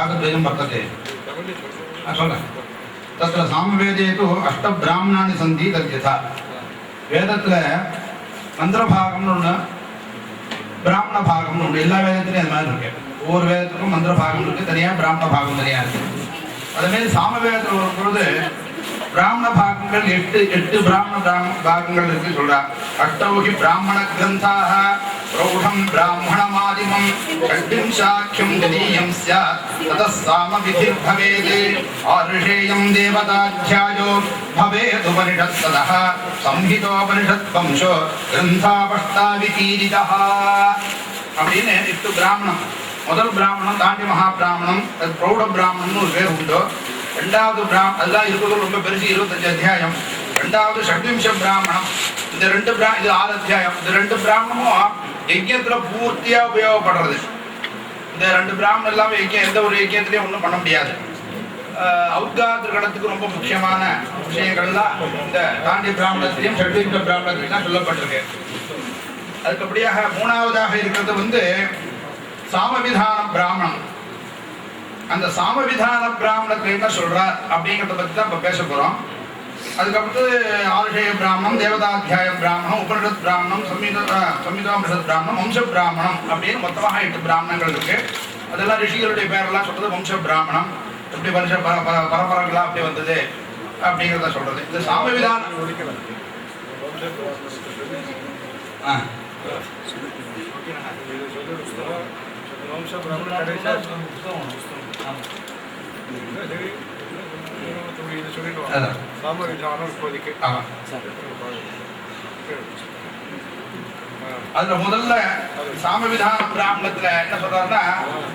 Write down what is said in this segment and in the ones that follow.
भागद्वयं वर्तते तत्र सामवेदे तु अष्टब्राह्मणानि सन्ति तद्यथा वेदத்துல மந்திரபாகம்னு ஒன்று பிராமண பாகம்னு ஒன்று எல்லா வேதத்துலையும் அது மாதிரி இருக்கு. ஒவ்வொரு வேதத்துக்கும் மந்திர பாகம் இருக்கு, தனியாக பிராமண பாகம் தனியாக இருக்கு. அதுமாரி சாமவேதத்தில் வரும்பொழுது பிராமண பாகங்கள் எட்டு பிராமண பாகங்கள் இருக்கு சொல்றா. அஷ்டௌஹி பிராமண கிரந்தாக பிரௌಢம் பிராமணமாதிமம் ஷட்பிம் சாக்கியம் ததீயம் ஸ்யாத் ததஸ் சாமவிதிர் பவேத் ஆர்ஷேயம் தேவதாத்யாயோ பவேத் உபனிஷத்ஸதः சம்ஹிதோபனிஷத் வம்சோ கிரந்தாவஷ்டாவிகீரிதः அப்படின்னு 8 பிராமணம். முதல் பிராமணம் தாண்டி மகா பிராமணம், அது பிரௌಢ பிராமணம்னு ஒரு பேர் உண்டு. ரெண்டாவது அதெல்லாம் இருக்கிறது ரொம்ப பெருசு, 25 அத்தியாயம். ரெண்டாவது ஷட்விம்ச பிராமணம், இந்த ரெண்டு இது 6 அத்தியாயம். இந்த 2 பிராமணமும் யஜ்யத்துல பூர்த்தியா உபயோகப்படுறது. இந்த 2 பிராமணம் இல்லாம யஜ்யம் எந்த ஒரு யஜ்யத்திலையும் ஒன்றும் பண்ண முடியாது. ஔத்காதிகணத்துக்கு ரொம்ப முக்கியமான விஷயங்கள்லாம் இந்த தாண்டி பிராமணத்திலையும் ஷட்விம்ச பிராமணத்திலையும் தான் சொல்லப்பட்டிருக்கு. அதுக்கபடியாக மூணாவதாக இருக்கிறது சாமவிதான பிராமணம். அந்த சாமவிதான பிராமணத்தில் என்ன சொல்றார் அப்படிங்கிறத பற்றி தான் இப்போ பேச போகிறோம். அதுக்கப்புறம் ஆருஷேய பிராமணம், தேவதாத்தியாய பிராமணம், உபனிஷத் பிராமணம், சம்ஹிதோபனிஷத் பிராமணம், வம்ச பிராமணம் அப்படின்னு மொத்தமாக 8 பிராமணங்கள் இருக்கு. அதெல்லாம் ரிஷிகளுடைய பேரெல்லாம் சொல்றது வம்ச பிராமணம். எப்படி வருஷ பரம்பரைகளா அப்படி வந்தது அப்படிங்கிறத சொல்றது. இந்த சாமவிதான அதுல முதல்ல சாமவிதான பிராமணத்துல என்ன சொல்றாருன்னா,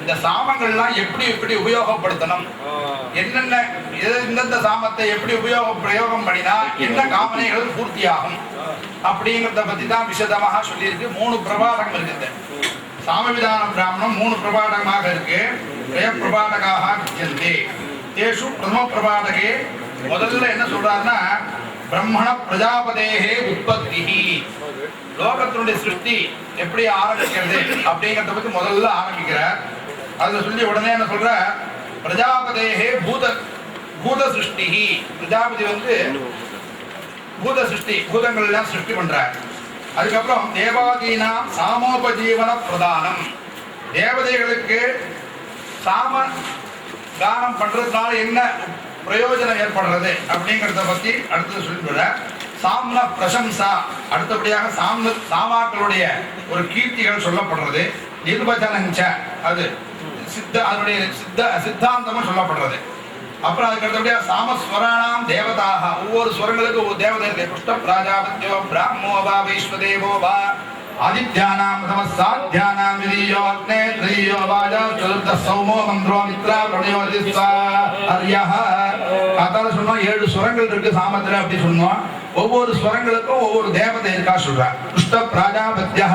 இந்த சாமங்கள்லாம் எப்படி உபயோகப்படுத்தணும், என்னென்ன எந்தெந்த சாமத்தை எப்படி பிரயோகம் பண்ணினா என்ன காமனைகள் பூர்த்தியாகும் அப்படிங்கிறத பத்தி தான் விசதமாக சொல்லியிருக்கு. 3 பிரபாடகம் இருக்குது. சாமவிதான பிராமணம் 3 பிரபாடகமாக இருக்கு. பிரபாடகாக வித்யந்தே தேஷு பிரதம பிரபாடகே முதல்ல என்ன சொல்றாருன்னா, பிரம்மண பிரஜாபதேஹே உற்பத்திஹி, லோகத்தினுடைய சிருஷ்டி எப்படி ஆரம்பிக்கிறது அப்படிங்கிறத பத்தி முதல்ல ஆரம்பிக்கிறார். அதுல சொல்லி உடனே என்ன சொல்ற, பிரஜாபதேஹே பூத சிருஷ்டிஹி, பிரஜாபதி பூத சிருஷ்டி, பூதங்கள் எல்லாம் சிருஷ்டி பண்றார். அதுக்கப்புறம் தேவாதீனா சாமோபஜீவன பிரதானம், தேவதைகளுக்கு சாம தானம் பண்றதுனால என்ன பிரயோஜனம் ஏற்படுறது அப்படிங்கிறத பத்தி அடுத்தது சொல்லிவிட. சாம்ன பிரசம்சா, அடுத்தபடியாக சாமாக்களுடைய ஒரு கீர்த்திகள் சொல்லப்படுறது. நிர்வச்சனஞ்ச, அது அதனுடைய சித்தாந்தமும் சொல்லப்படுறது. அப்புறம் அதுக்கு அடுத்தபடியாக சாமஸ்வராணாம் தேவதாக, ஒவ்வொரு ஸ்வரங்களுக்கு ஒரு தேவதை. புஷ்ட பிராஜாபத்யோ பிராமோ வா வைஸ்வதேவோ வா ஆதித்யானாம் சமஸ்தாத்யானாம் விதியோ அக்னே த்ரியோ வாஜா சதுர்த்த சௌமோ மந்திரோ மித்ரா பிரணயோ திஸ்வா அர்யஹ. அதால சொன்னோம் 7 ஸ்வரங்கள் இருக்கு சாமத்துல அப்படி சொன்னோம். ஒவ்வொரு ஸ்வரங்களுக்கும் ஒவ்வொரு தேவதை இருக்கா சொல்றா. புஷ்ட பிராஜாபத்யஹ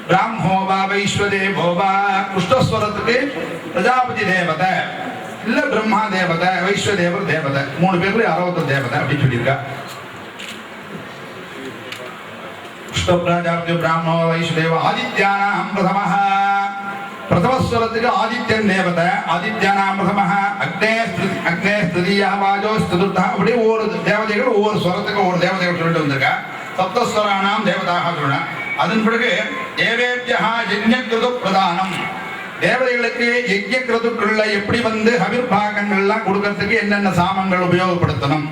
பிராமோ வா வைஸ்வதேவோ வா, புஷ்டஸ்வரத்துக்கு பிரஜாபதி தேவதை, இல்ல பிரம்மா தேவதை, வைஸ்வதேவர் தேவதை, 3 பேர்ல 60 தேவதை அப்படின்னு சொல்லியிருக்கா. புஷ்டபிராஜாபத்ய பிராமோ வைஸ்வதேவ ஆதித்யானாம் பிரதமஹ, பிரதமஸ்வரத்துக்கு ஆதித்யன் தேவதை, ஆதித்யானாம் பிரதமஹ. அக்னே ஸ்திரியா வாஜோ சதுர்த்தா, அப்படியே ஒவ்வொரு தேவதைகள் ஒவ்வொரு ஸ்வரத்துக்கு ஒவ்வொரு தேவதைகள் சொல்லிட்டு வந்திருக்கா. சப்தஸ்வரானாம் தேவதாக சொல்றேன். அதன் பிறகு தேவேபியா யஜ்ஞக்ருது பிரதானம், தேவதைகளுக்கு யஜ்ஞக்ருதுக்குள்ள எப்படி ஹவிர் பாகங்கள்லாம் கொடுக்கறதுக்கு என்னென்ன சாமங்கள் உபயோகப்படுத்தணும்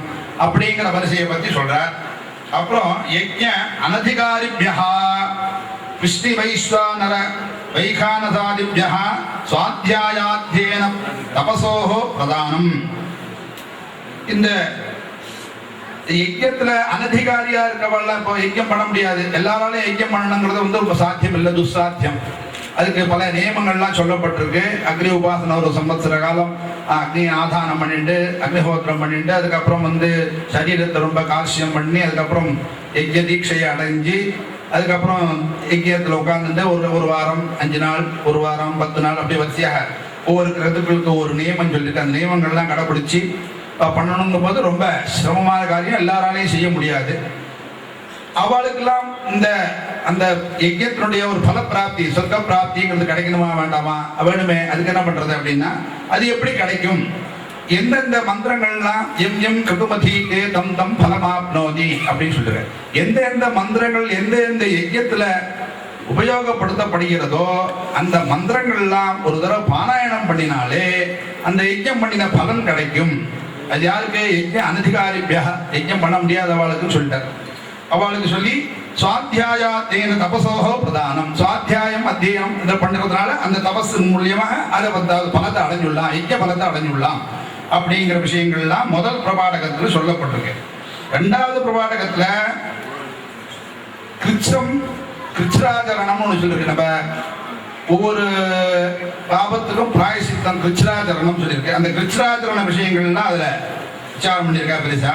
அப்படிங்கிற வரிசையை பத்தி சொல்றார். அப்புறம் யஜ்ஞ அனதிகாரிபியா விஷ்ணு வைஸ்வானர வைகானசாதிபியா சுவாத்தியாயாத்யேன தபசோஹோ பிரதானம். இந்த யஜ்யத்துல அனதிகாரியா இருக்கவெல்லாம் இப்போ யஜ்யம் பண்ண முடியாது. எல்லாராலையும் யஜ்யம் பண்ணணுங்கிறது ரொம்ப சாத்தியம் இல்லை, துஸ்சாத்தியம். அதுக்கு பல நியமங்கள்லாம் சொல்லப்பட்டிருக்கு. அக்னி உபாசனை ஒரு சம்பத்சர காலம் அக்னி ஆதானம் பண்ணிட்டு அக்னிஹோத்திரம் பண்ணிட்டு அதுக்கப்புறம் சரீரத்தை ரொம்ப கால்சியம் பண்ணி அதுக்கப்புறம் யஜ்ய தீட்சையை அடைஞ்சு அதுக்கப்புறம் யஜ்யத்தில் உட்காந்துட்டு ஒரு வாரம் 5 நாள், 1 வாரம் 10 நாள் அப்படி வரிசையாக ஒவ்வொரு கிரகத்துக்களுக்கு ஒரு நியமம் சொல்லிட்டு அந்த நியமங்கள்லாம் கடைப்பிடிச்சி பண்ணணுங்கும் போது ரொம்ப சிரமமான காரியம், எல்லாராலையும் செய்ய முடியாது. அவளுக்கெல்லாம் இந்த அந்த யஜ்யத்தினுடைய ஒரு பல பிராப்தி சொர்க்க பிராப்திங்கிறது கிடைக்கணுமா வேண்டாமா வேணுமே, அதுக்கு என்ன பண்றது அப்படின்னா அது எப்படி கிடைக்கும், எந்தெந்த மந்திரங்கள்லாம் எம் எம் கிருதுமதிக்கு தம் தம் பலமாப்னோதி அப்படின்னு சொல்லுறேன். எந்த மந்திரங்கள் எந்த யஜ்யத்துல உபயோகப்படுத்தப்படுகிறதோ அந்த மந்திரங்கள்லாம் ஒரு தடவை பாராயணம் பண்ணினாலே அந்த யஜ்யம் பண்ணின பலன் கிடைக்கும். அது யாருக்கு? யஜ்யம் அனதிகாரிபியா, யஜ்யம் பண்ண முடியாதவளுக்கு சொல்லிட்டார். அவளுக்கு சொல்லி சுவாத்தியாயாத்தேன தபசோஹோ பிரதானம், சுவாத்தியாயம் அத்தியனம் இதை பண்ணுறதுனால அந்த தபஸின் மூலியமாக அதை பலத்தை அடைஞ்சுள்ளலாம், யஜ்ய பலத்தை அடைஞ்சுள்ளலாம் அப்படிங்கிற விஷயங்கள்லாம் முதல் பிரபாடகத்தில் சொல்லப்பட்டிருக்கு. ரெண்டாவது பிரபாடகத்துல கிருச்ராச்சரணம்னு ஒன்று சொல்லியிருக்கு. நம்ம ஒவ்வொரு பாபத்துக்கும் பிராயசித்தம் கிருச்ராச்சரணம் சொல்லியிருக்கு. அந்த கிருச்ராச்சரண விஷயங்கள்லாம் அதுல விசாரம் பண்ணியிருக்கா பெருசா.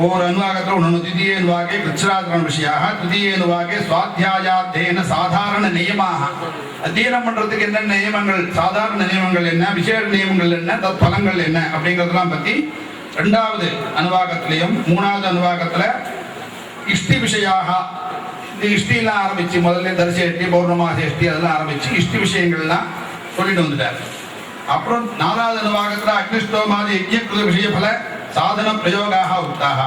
ஒவ்வொரு அனுவாகத்தில் ஒன்று திதியே அனுவாகே கிருச்ராச்சரண விஷயாக, திதியே அனுவாகே சுவாத்தியாயாத்தேன சாதாரண நியமாக, அத்தியனம் பண்றதுக்கு என்னென்ன நியமங்கள், சாதாரண நியமங்கள் என்ன, விசேஷ நியமங்கள் என்ன, தத் பலங்கள் என்ன அப்படிங்கிறதெல்லாம் பத்தி ரெண்டாவது அனுவாகத்திலையும் மூணாவது அனுவாகத்துல இஷ்டி விஷயாக, இந்த இஷ்டிலாம் ஆரம்பிச்சு முதல்ல தரிசேஷ்டி பௌர்ணமாசேஷ்டி அதெல்லாம் ஆரம்பிச்சு இஷ்டி விஷயங்கள்லாம் சொல்லிட்டு வந்துட்டார். அப்புறம் நாலாவது அனுவாகத்துல அக்னிஷ்டோமாதி யஜ்ஞகிருத விஷய பல சாதன பிரயோகாக உக்தாக.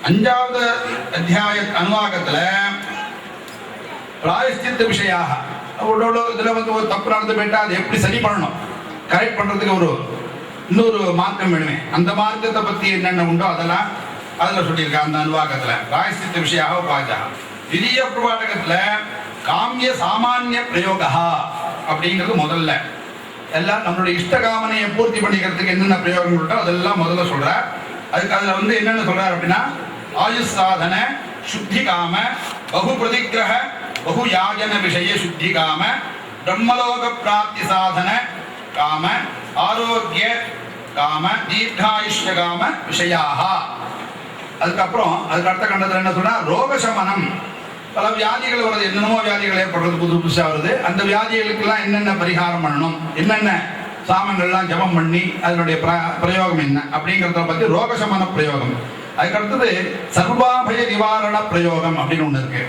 அஞ்சாவது அத்தியாய அனுவாகத்துல பிராயஷ்சித்த விஷயாக, இதுல வந்து ஒரு தப்பு நடந்து போயிட்டா அதை எப்படி சரி பண்ணணும், கரெக்ட் பண்றதுக்கு ஒரு இன்னொரு மார்க்கம் வேணுமே, அந்த மார்க்கத்தை பத்தி என்னென்ன உண்டோ அதெல்லாம் அதுல சொல்லியிருக்காங்க அந்த அனுவாகத்துல. பிராயஷ்சித்த விஷயாக உபாஜா. திரிய பிரபாடகத்துல காமிய சாமானிய பிரயோகா அப்படிங்கிறது முதல்ல எல்லாம் நம்மளுடைய இஷ்டகாமனையை பூர்த்தி பண்ணிக்கிறதுக்கு என்னென்ன பிரயோகம் உண்டோ அதெல்லாம் முதல்ல சொல்றார். அதுக்கு அதுல வந்து என்னென்ன சொல்றார் அப்படின்னா ஆயுஷ் சாதன சுத்தி காம பகு பிரதிகிரக பகு யாஜன விஷய சுத்தி காம பிரம்மலோக பிராப்தி சாதன காம ஆரோக்கிய காம தீர்காயுஷ்ய காம விஷயாக. அதுக்கப்புறம் அதுக்கு அடுத்த கண்டத்தில் என்ன சொன்னா ரோகசமனம், பல வியாதிகள் வருது, என்னென்னமோ வியாதிகள் ஏற்படுறது புதுசா வருது, அந்த வியாதிகளுக்கெல்லாம் என்னென்ன பரிகாரம் பண்ணணும், என்னென்ன சாமங்கள்லாம் ஜபம் பண்ணி அதனுடைய பிரயோகம் என்ன அப்படிங்கிறத பத்தி ரோகசமன பிரயோகம். அதுக்கு அடுத்தது சர்வாபய நிவாரண பிரயோகம் அப்படின்னு ஒண்ணு இருக்கு.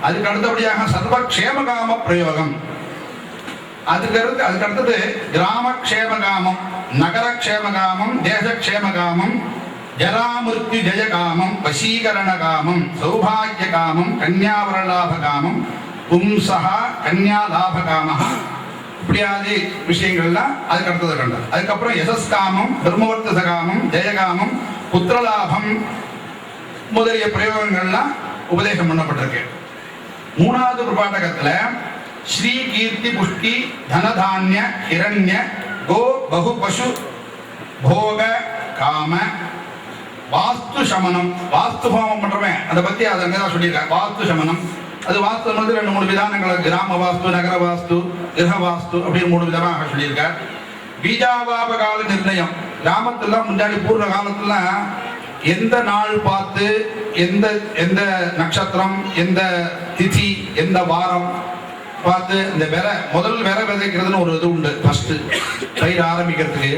அதுக்கு அடுத்தபடியாக சர்வக்ஷேமகாம பிரயோகம். அதுக்கு அடுத்தது கிராம க்ஷேமகாமம், நகர க்ஷேமகாமம், தேச க்ஷேமகாமம், ஜராமிருத்யு ஜெயகாமம், வசீகரண காமம், சௌபாகிய காமம், கன்யாவரலாப காமம், பும்சா கன்யாலாப காம, இப்படியாதி விஷயங்கள்லாம் அதுக்கு அடுத்தது கண்டது. அதுக்கப்புறம் யசஸ்காமம், பிரம்மவர்த்தச காமம், ஜெயகாமம், புத்திரலாபம் முதலிய பிரயோகங்கள்லாம் உபதேசம் பண்ணப்பட்டிருக்கு. மூணாவது பிரபாடகத்துல ஸ்ரீ கீர்த்தி புஷ்டி தனதானிய ஹிரண்ய கோ பகு பசு போக காம வாஸ்து சமனம், வாஸ்து ஹோமம் பண்றவன் அதை பத்தி அதை அங்கதான் சொல்லியிருக்காங்க. வாஸ்து சமனம், அது வாஸ்து வந்து 2-3 விதானங்கள், கிராம வாஸ்து, நகர வாஸ்து, கிரக வாஸ்து அப்படின்னு 3 விதமாக சொல்லியிருக்கார். பீஜாவாப கால நிர்ணயம், கிராமத்துல முன்னாடி பூர்வ காலத்துல எந்த நாள் பார்த்து எந்த எந்த நட்சத்திரம் எந்த திதி எந்த வாரம் பார்த்து இந்த முதல் விதைக்கிறதுன்னு ஒரு இது உண்டு. ஃபர்ஸ்ட் பயிர் ஆரம்பிக்கிறதுக்கு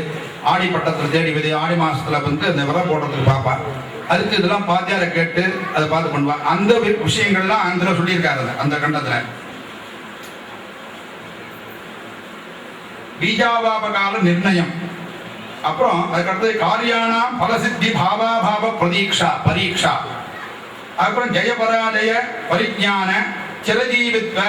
ஆடி பட்டத்தில் தேடி விதை, ஆடி மாசத்துல வந்து அந்த விதை போடுறதுக்கு பார்ப்பான். அதுக்கு இதெல்லாம் பாத்தியார கேட்டு அதை பார்த்து பண்ணுவான். அந்த விஷயங்கள்லாம் அந்த சொல்லியிருக்காரு அந்த கண்டத்துல. பீஜாவாபகால நிர்ணயம். அப்புறம் அதுக்கடுத்து காரியானா பலசித்தி பாவாபாவ பிரதீக்ஷா பரீட்சா. அப்புறம் ஜெயபராஜய பரிஜான சிரஜீவித்வ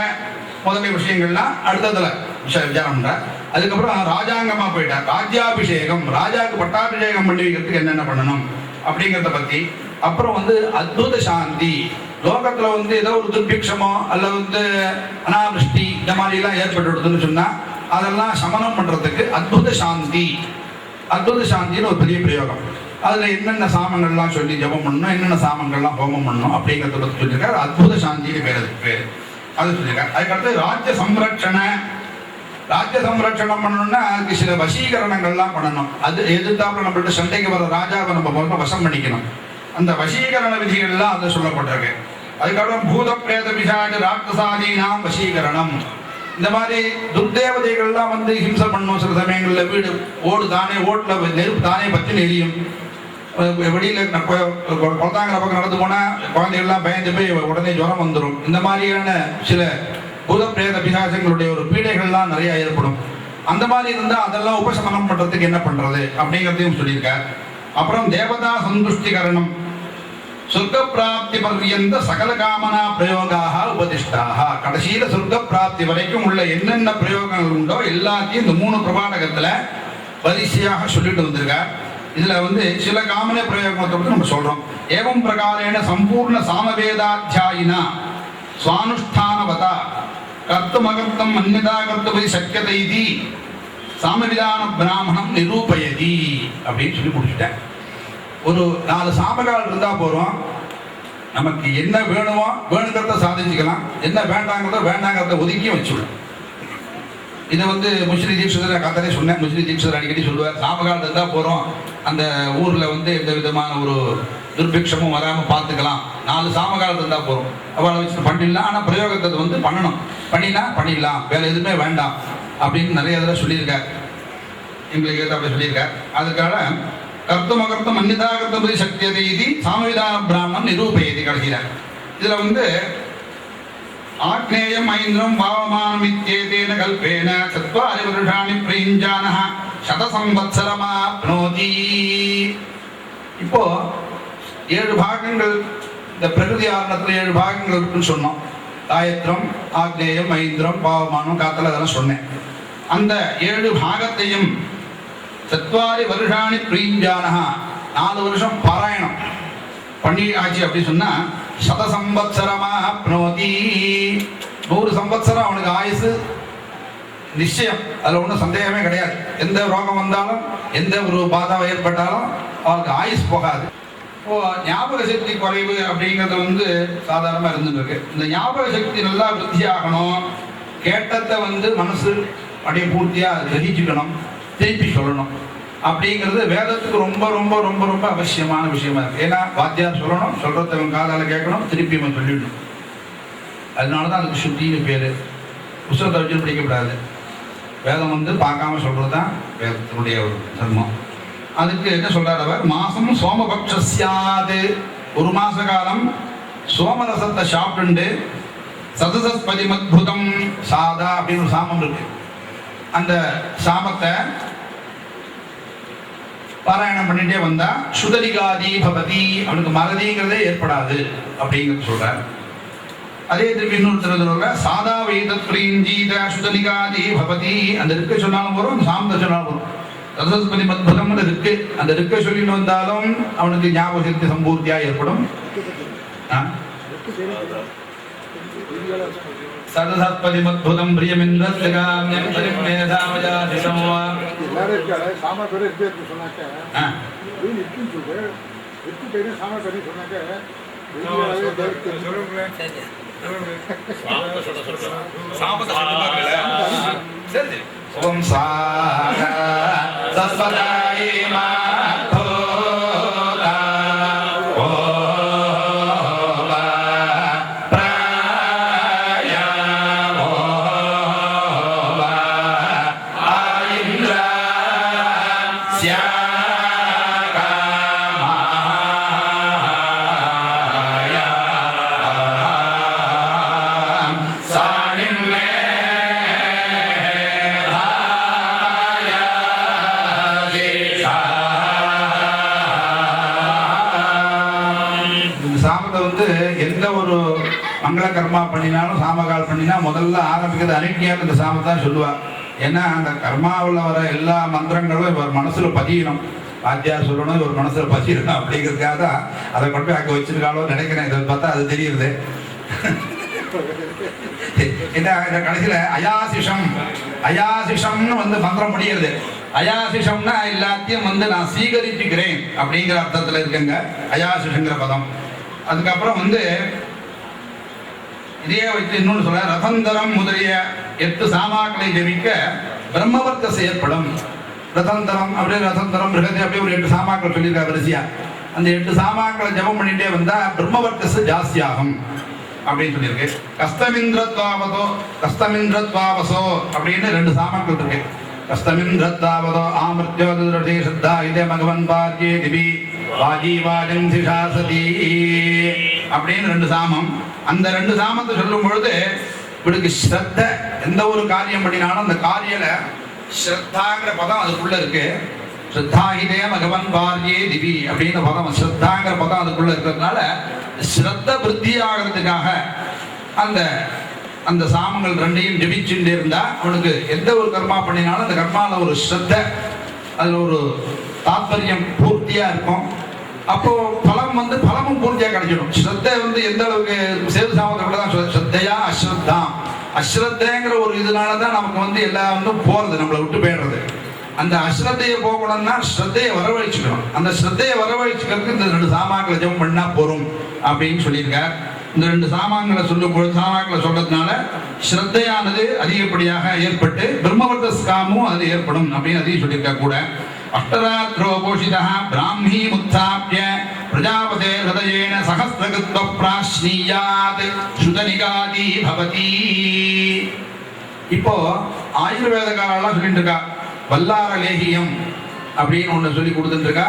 முதலிய விஷயங்கள்லாம் அடுத்ததுல விசாரம் பண்றார். அதுக்கப்புறம் ராஜாங்கமா போயிட்டார். ராஜ்யாபிஷேகம், ராஜாவுக்கு பட்டாபிஷேகம் பண்ணி வைக்கிறதுக்கு என்னென்ன பண்ணணும் அப்படிங்கிறத பத்தி. அப்புறம் வந்து அத்புத சாந்தி, லோகத்துல வந்து ஏதோ ஒரு துர்பிக்ஷமோ அல்ல வந்து அனாவிருஷ்டி இந்த மாதிரி எல்லாம் ஏற்பட்டு சொன்னா அதெல்லாம் சமனம் பண்றதுக்கு அத்புத சாந்தி, அத்புத சாந்தின்னு ஒரு பெரிய பிரயோகம். அதுல என்னென்ன சாமங்கள்லாம் சொல்லி ஜபம் பண்ணணும், என்னென்ன சாமங்கள்லாம் ஹோமம் பண்ணணும் அப்படிங்கிறத பத்தி சொல்லியிருக்காரு. அத்புத சாந்தின்னு பேரு அது சொல்லியிருக்காரு. அதுக்கடுத்து ராஜ்ய சம்ரட்சண, ராஜ்ய சம்ரட்சணம் பண்ணணும்னா அதுக்கு சில வசீகரணங்கள்லாம் பண்ணணும். அது எதிர்த்தாப்புல நம்மள்ட்ட சண்டைக்கு வர ராஜாவை நம்ம முதல்ல வசம் பண்ணிக்கணும். அந்த வசீகரண விதிகள்லாம் அது சொல்லப்பட்டிருக்கு. அதுக்கப்புறம் பூத பிரேத பிசாஜ ராட்சசாதீனாம் வசீகரணம். இந்த மாதிரி துர்தேவதைகள்லாம் வந்து ஹிம்சை பண்ணும். சில சமயங்களில் வீடு ஓடு தானே, ஓட்டுல நெருப்பு தானே பற்றி நெறியும். வெளியில் குழந்தாங்கிற பக்கம் நடந்து போனால் குழந்தைகள்லாம் பயந்து போய் உடனே ஜுரம் வந்துடும். இந்த மாதிரியான சில பூதப்பிரேத பிசாசங்களுடைய ஒரு பீடைகள்லாம் நிறையா ஏற்படும். அந்த மாதிரி இருந்தால் அதெல்லாம் உபசமனம் பண்ணுறதுக்கு என்ன பண்ணுறது அப்படிங்கிறதையும் சொல்லியிருக்கார். அப்புறம் தேவதா சந்துஷ்டிகரணம், சொர்க்க பிராப்தி பர்யந்த சகல காமனா பிரயோகாக உபதிஷ்டாக, கடைசியில் சொர்க்க பிராப்தி வரைக்கும் உள்ள என்னென்ன பிரயோகங்கள் உண்டோ எல்லாத்தையும் இந்த 3 பிரபாடகத்தில் வரிசையாக சொல்லிட்டு வந்திருக்கார். இதில் சில காமன பிரயோகத்தை பற்றி நம்ம சொல்கிறோம். ஏவம் பிரகாரேன சம்பூர்ண சாமவேதாத்தியாயினா சுவானுஷ்டானவதா கர்த்தமகர்த்தம் அந்நிதா கர்த்தபதி சக்கியதை இது சாமவிதான பிராமணம் நிரூபயதி அப்படின்னு சொல்லி முடிச்சுட்டேன். ஒரு 4 சாமகால் இருந்தால் போகிறோம். நமக்கு என்ன வேணுமோ வேணுங்கிறத சாதிச்சுக்கலாம், என்ன வேண்டாங்கிறத வேண்டாங்கிறத ஒதுக்கி வச்சுக்கலாம். இதை முஸ்லி தீட்சிதர் கத்தரே சொன்னேன். முஸ்லி தீட்சிதர் அடிக்கடி சொல்லுவார், சாமகால் இருந்தால் போகிறோம், அந்த ஊரில் எந்த விதமான ஒரு துர்பிக்ஷமும் வராமல் பார்த்துக்கலாம். 4 சாமகால் இருந்தால் போகிறோம், அவளை வச்சு பண்ணிடலாம். ஆனால் பிரயோகத்தை பண்ணணும், பண்ணிடலாம், வேலை எதுவுமே வேண்டாம் அப்படின்னு நிறைய இதில் சொல்லியிருக்கார். எங்களுக்கு அப்படி சொல்லியிருக்கார். அதுக்காக கர்த்தம் அகர்த்தம் அந்நிதா கர்த்தபதி சக்தியதை இது சாமவிதான பிராமணம் நிரூபயதி. கடைசியில் இதில் ஆக்னேயம் ஐந்திரம் பாவமானம் இத்யேதேன கல்பேன சத்வாரி வருஷாணி பிரயுஞ்சானஹ சதசம்வத்சரமாப்னோதி. இப்போ 7 பாகங்கள், இந்த பிரகிருதி ஆரணத்தில் 7 பாகங்கள் இருக்குன்னு சொன்னோம். காயத்ரம், ஆக்னேயம், ஐந்திரம், பாவமானம், காத்தல் அதெல்லாம் சொன்னேன். அந்த 7 பாகத்தையும் சத்வாரி வருஷாணி பிரயுஞ்சானஹ 4 வருஷம் பாராயணம் பண்ணி ஆச்சு அப்படி சொன்னா சதசம்வத்சரமாப்னோதி 100 சம்பத்சரம் அவனுக்கு ஆயுசு நிச்சயம். அதில் ஒன்றும் சந்தேகமே கிடையாது. எந்த ரோகம் வந்தாலும் எந்த ஒரு பாதம் ஏற்பட்டாலும் அவனுக்கு ஆயுஸ் போகாது. இப்போ ஞாபக சக்தி குறைவு அப்படிங்கிறது சாதாரணமாக இருந்துட்டு இருக்கு. இந்த ஞாபக சக்தி நல்லா விருத்தி ஆகணும். கேட்டத்தை மனசு அப்படியே பூர்த்தியாக கிரகிச்சுக்கணும், திருப்பி சொல்லணும் அப்படிங்கிறது வேதத்துக்கு ரொம்ப ரொம்ப ரொம்ப ரொம்ப அவசியமான விஷயமா இருக்கு. ஏன்னா வாத்தியார் சொல்லணும், சொல்றத காதால் கேட்கணும், திருப்பி அவன் சொல்லிடணும். அதனால தான் அதுக்கு சுத்தின்னு பேர். புத்தகத்தை வச்சு படிக்கக்கூடாது. வேதம் பார்க்காம சொல்றது தான் வேதத்தினுடைய ஒரு தர்மம். அதுக்கு என்ன சொல்றாரு அவர், மாசம் சோமபக்ஷஸ்யாது, 1 மாச காலம் சோமரசத்தை சாப்பிட்டு சதசஸ்பதிமத்புதம் சாதா அப்படின்னு ஒரு சாமம் இருக்கு. அந்த சாமத்தை பாராயணம் பண்ணிட்டே வந்தா சுதரிகாதி பவதி, அவனுக்கு மறதிங்கிறதே ஏற்படாது அப்படிங்கிறது சொல்றார். அதே திருப்பி இன்னொருத்தர் சாதா வேத பிரீஞ்சீத சுதரிகாதி பவதி, அந்த இருக்க சொன்னாலும் வரும், சாமத்தை சொன்னாலும் வரும். சதஸ்பதி மத்புதம் இருக்கு, அந்த இருக்க சொல்லிட்டு வந்தாலும் அவனுக்கு ஞாபக சக்தி சம்பூர்த்தியா ஏற்படும். சதசத்பதி மத்புதம் பிரியமிந்திரஸ்ய காம்யம் பரிமேதாமஜாதி சம்வா. சாம பேரு இருக்கு சொன்னாக்க இது இருக்குன்னு சொல்ற இருக்கு பேரு சாம பேரு சொன்னாக்க சாமத சொல்லுவாங்கல. சரி, ஓம் சார சஸ்வதாயே மா எந்த ஒரு மங்கள கர்மா பண்ணினாலும் சாமகால் பண்ணினா முதல்ல ஆரம்பிக்கிறது அனிட்டியாக இந்த சாமத்தான் சொல்லுவார். ஏன்னா அந்த கர்மாவில் வர எல்லா மந்திரங்களும் இவர் மனசுல பதியணும். வாத்தியார் சொல்லணும், இவர் மனசுல பதியணும் அப்படிங்கிறதுக்காக தான் அதை கொண்டு போய் அங்கே வச்சிருக்காளோ நினைக்கிறேன். இதை பார்த்தா அது தெரியுது. இந்த கடைசியில் அயாசிஷம்னு மந்திரம் முடியுது. அயாசிஷம்னா எல்லாத்தையும் நான் சீகரிச்சுக்கிறேன் அப்படிங்கிற அர்த்தத்தில் இருக்குங்க அயாசிஷங்கிற பதம். அதுக்கப்புறம் இதே வச்சு இன்னொன்று சொல்ல, ரதந்தரம் முதலிய 8 சாமாக்களை ஜெபிக்க பிரம்மவர்க்க செயற்படும். ரதந்தரம் அப்படியே ரதந்தரம் மிருகத்தை அப்படியே ஒரு 8 சாமாக்கள் சொல்லியிருக்காரு வரிசையா. அந்த 8 சாமாக்களை ஜபம் பண்ணிட்டே வந்தா பிரம்மவர்க்கஸ் ஜாஸ்தியாகும் அப்படின்னு சொல்லியிருக்கு. கஸ்தமிந்திரத்வாவசோ அப்படின்னு 2 சாமாக்கள் இருக்கு. கஸ்தமின் தத்தாவதோ ஆமிருத்யோதே ஸ்ரத்தா இதே மகவன் பார்க்கே திபி வாஜீவாஜம் சிஷாசதி அப்படின்னு 2 சாமம். அந்த 2 சாமத்தை சொல்லும் பொழுது இவனுக்கு ஸ்ரத்த, எந்த ஒரு காரியம் பண்ணினாலும் அந்த காரியல ஸ்ரத்தாங்கிற பதம் அதுக்குள்ள இருக்கு. ஸ்ரத்தாஹிதே மகவன் பார்யே திவி அப்படின்னு பதம், ஸ்ரத்தாங்கிற பதம் அதுக்குள்ள இருக்கிறதுனால ஸ்ரத்த விருத்தி ஆகிறதுக்காக அந்த அந்த சாமங்கள் 2ஐயும் ஜபிச்சுட்டு இருந்தா அவனுக்கு எந்த ஒரு கர்மா பண்ணினாலும் அந்த கர்மாவில் ஒரு ஸ்ரத்த, அதில் ஒரு தாத்பரியம் பூர்த்தியா இருக்கும். அப்போ பலம் பலமும் பூர்த்தியா கிடைச்சிடும். ஸ்ரத்தை எந்த அளவுக்கு சேது சாமத்தை தான் ஸ்ரத்தையா அஸ்ரத்தாம், அஸ்ரத்தைங்கிற ஒரு இதனாலதான் நமக்கு எல்லாம் போறது, நம்மளை விட்டு போயிடுறது. அந்த அஸ்ரத்தையை போகணும்னா ஸ்ரத்தையை வரவழைச்சுக்கணும். அந்த ஸ்ரத்தையை வரவழைச்சுக்கிறதுக்கு இந்த 2 சாமாக்களை ஜெபம் பண்ணா போறோம் அப்படின்னு சொல்லியிருக்கார். இந்த 2 சாமான்களை சொல்லும் பொழுது சாமாக்களை சொல்றதுனால ஸ்ரத்தையானது அதிகப்படியாக ஏற்பட்டு பிரம்மவர்த்த ஸ்காமும் அது ஏற்படும் அப்படின்னு அதையும் சொல்லியிருக்கா கூட. அஷ்டராத்ரோ போஷிதா பிராமி முத்தாப்ய பிரஜாபதே ஹதயேன சஹஸ்ரகத்வ பிராஷ்னீயாத் சுதனிகாதி பவதி. இப்போ ஆயுர்வேதக்காரெல்லாம் சொல்லிட்டு இருக்கா வல்லார லேகியம் அப்படின்னு ஒன்று சொல்லி கொடுத்துட்டு இருக்கா.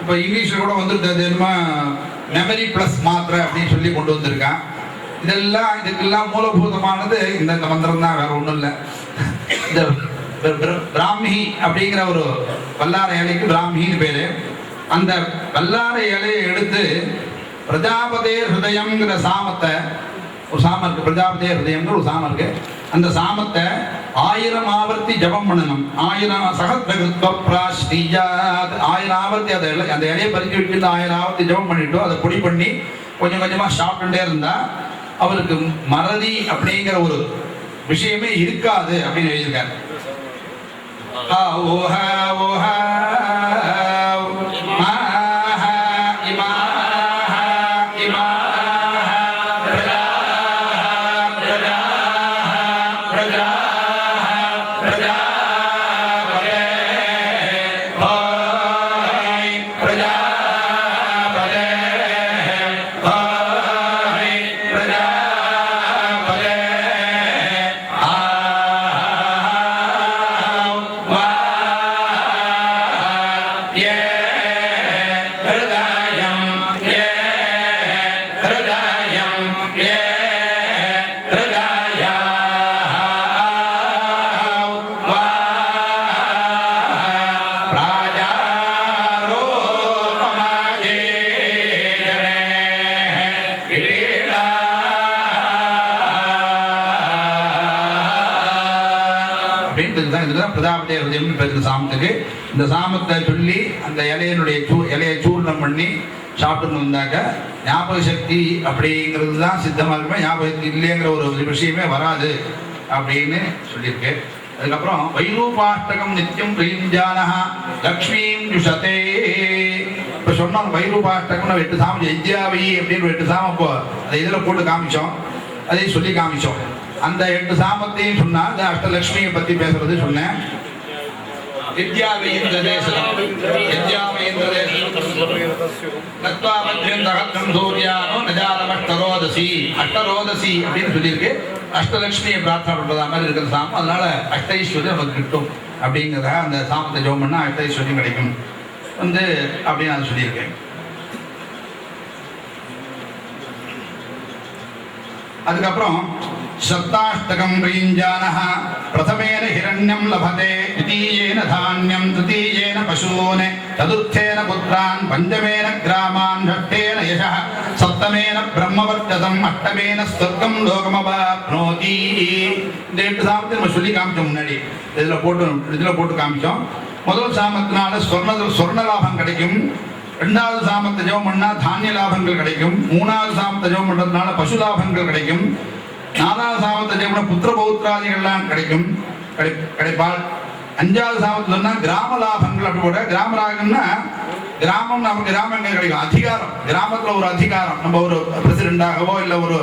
இப்போ இங்கிலீஷில் கூட வந்துருக்கு மெமரி பிளஸ் மாத்திரை அப்படின்னு சொல்லி கொண்டு வந்திருக்கா. இதுக்கெல்லாம் மூலபூதமானது இந்த மந்திரம் தான், வேற ஒன்றும் இல்லை. இந்த பிராமி அப்படிங்கிற ஒரு வல்லார இலைக்கு பிராமின்னு பேரு. அந்த வல்லார இலையை எடுத்து பிரஜாபதே ஹிருதயம்ங்கிற சாமத்தை, ஒரு சாமம் இருக்கு, பிரஜாபதே ஹிருதயம்ங்கிற ஒரு சாமம் இருக்கு. அந்த சாமத்தை 1000 ஆவர்த்தி ஜபம் பண்ணணும். 1000 சகஸ்ரகத்வ பிராஷ்னீயாத் 1000 ஆவர்த்தி அந்த இலையை பறிச்சு விட்டு 1000 ஆவர்த்தி ஜபம் பண்ணிட்டோம். அதை பொடி பண்ணி கொஞ்சம் கொஞ்சமா சாப்பிட்டுட்டே இருந்தா அவருக்கு மறதி அப்படிங்கிற ஒரு விஷயமே இருக்காது அப்படின்னு எழுதியிருக்காரு. பிரஜாபதி ஹிருதயம் பேருக்கு சாமத்துக்கு. இந்த சாமத்தை சொல்லி அந்த இலையை சூர்ணம் பண்ணி சாப்பிட்டு வந்தாக்க ஞாபக சக்தி அப்படிங்கிறது தான் சித்தமாக இருக்குமே, ஞாபக சக்தி இல்லைங்கிற ஒரு விஷயமே வராது அப்படின்னு சொல்லியிருக்கு. அதுக்கப்புறம் வைரூபாஷ்டகம் நித்தியம் பிரயுஞ்சானஹா லக்ஷ்மீம் யுஷதே. இப்போ சொன்னோம் வைரூபாஷ்டகம்னு 8 சாமம் எஜ்ஜாவை அப்படின்னு 8 சாமம் இப்போ அதை இதில் போட்டு காமிச்சோம், அதையும் சொல்லி காமிச்சோம். அந்த 8 சாமத்தையும் சொன்னா இந்த அஷ்டலட்சுமியை பத்தி பேசுறது சொன்னேன். அஷ்டரோதசி அப்படின்னு சொல்லியிருக்கு. அஷ்டலட்சுமியை பிரார்த்தனை பண்றதா மாதிரி இருக்கிற சாமம். அதனால அஷ்டைஸ்வரியம் நமக்கு கிட்டும் அப்படிங்கிறத அந்த சாமத்தை ஜெபம் பண்ணா அஷ்டைஸ்வரியம் கிடைக்கும் அப்படின்னு நான் சொல்லியிருக்கேன். அதுக்கப்புறம் சப்தாஷ்டகம் பிரயுஞ்சானஹ பிரதமேன ஹிரண்யம் லபதே த்விதீயேன தான்யம் திருதீயேன பசூன் சதுர்த்தேன புத்ரான் பஞ்சமேன கிராமான் ஷஷ்டேன யசஹ சப்தமேன பிரம்மவர்ச்சசம் அஷ்டமேன ஸ்வர்க்கம் லோகமவாப்னோதி. இந்த 8 சாமத்தை நம்ம சொல்லி காமிச்சோம் முன்னாடி, இதில் போட்டு காமிச்சோம். முதல் சாமத்தினால சொர்ண லாபம் கிடைக்கும். 2வது சாமத்தை ஜெபம் பண்ணா தானிய லாபங்கள் கிடைக்கும். 3வது சாமத்தை ஜெபம் பண்றதுனால பசு லாபங்கள் கிடைக்கும். 4வது சாமத்தை ஜெபம் பண்ண புத்திர பௌத்திராதிகள்லாம் கிடைப்பால். 5வது சாமத்தில் சொன்னா கிராம லாபங்கள். அப்படி கூட கிராம ராகம்னா கிராமம், நமக்கு கிராமங்கள் கிடைக்கும். அதிகாரம், கிராமத்துல ஒரு அதிகாரம், நம்ம ஒரு பிரசிடென்டாகவோ இல்லை ஒரு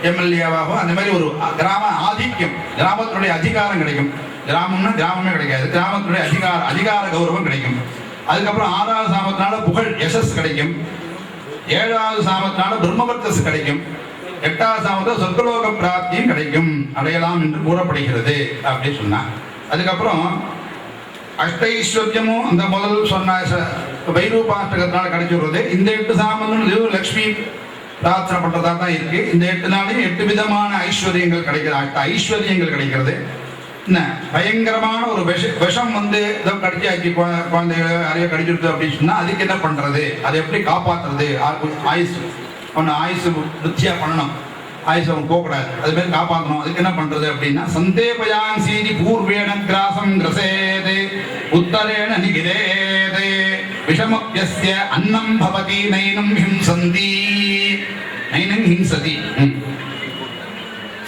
எம்எல்ஏவாகவோ அந்த மாதிரி ஒரு கிராம ஆதிக்கம், கிராமத்தினுடைய அதிகாரம் கிடைக்கும். கிராமம்னா கிராமமே கிடைக்காது, கிராமத்தினுடைய அதிகார கௌரவம் கிடைக்கும். அதுக்கப்புறம் 6வது சாமத்தினால புகழ் யசஸ் கிடைக்கும். 7வது சாமத்தினால பிரம்மவர்த்தஸ் கிடைக்கும். 8வது சாமத்தில் சொர்க்கலோக பிராப்தியும் கிடைக்கும், அடையலாம் என்று கூறப்படுகிறது அப்படின்னு சொன்னார். அதுக்கப்புறம் அஷ்டைஸ்வர்யமும் அந்த முதல் சொன்ன வைரூபாஷ்டகத்தினால கிடைச்சிடுறது. இந்த 8 சாமங்களும் லக்ஷ்மி பிரார்த்தனை பண்றதா தான் இருக்கு. இந்த 8 நாளையும் 8 விதமான ஐஸ்வர்யங்கள் கிடைக்கிறது. ஐஸ்வர்யங்கள் கிடைக்கிறது. என்ன பயங்கரமான ஒரு விஷம் ஏதோ கடிச்சாக்கி குழந்தைகளை நிறைய கடிச்சிருது அப்படின்னு சொன்னா அதுக்கு என்ன பண்றது, அதை எப்படி காப்பாற்றுறது, ஆயுசு அவனை ஆயுசு விருத்தியா பண்ணணும், ஆயுசு அவன் போகக்கூடாது, அது மாதிரி காப்பாற்றணும். அதுக்கு என்ன பண்றது அப்படின்னா சந்தேபயான் சீதி பூர்வேண கிராசம் கிரசேதே உத்தரேண நிகிரேதே விஷமப்யஸ்ய அன்னம் பவதி நைனம் ஹிம்சந்தி நைனம் ஹிம்சதி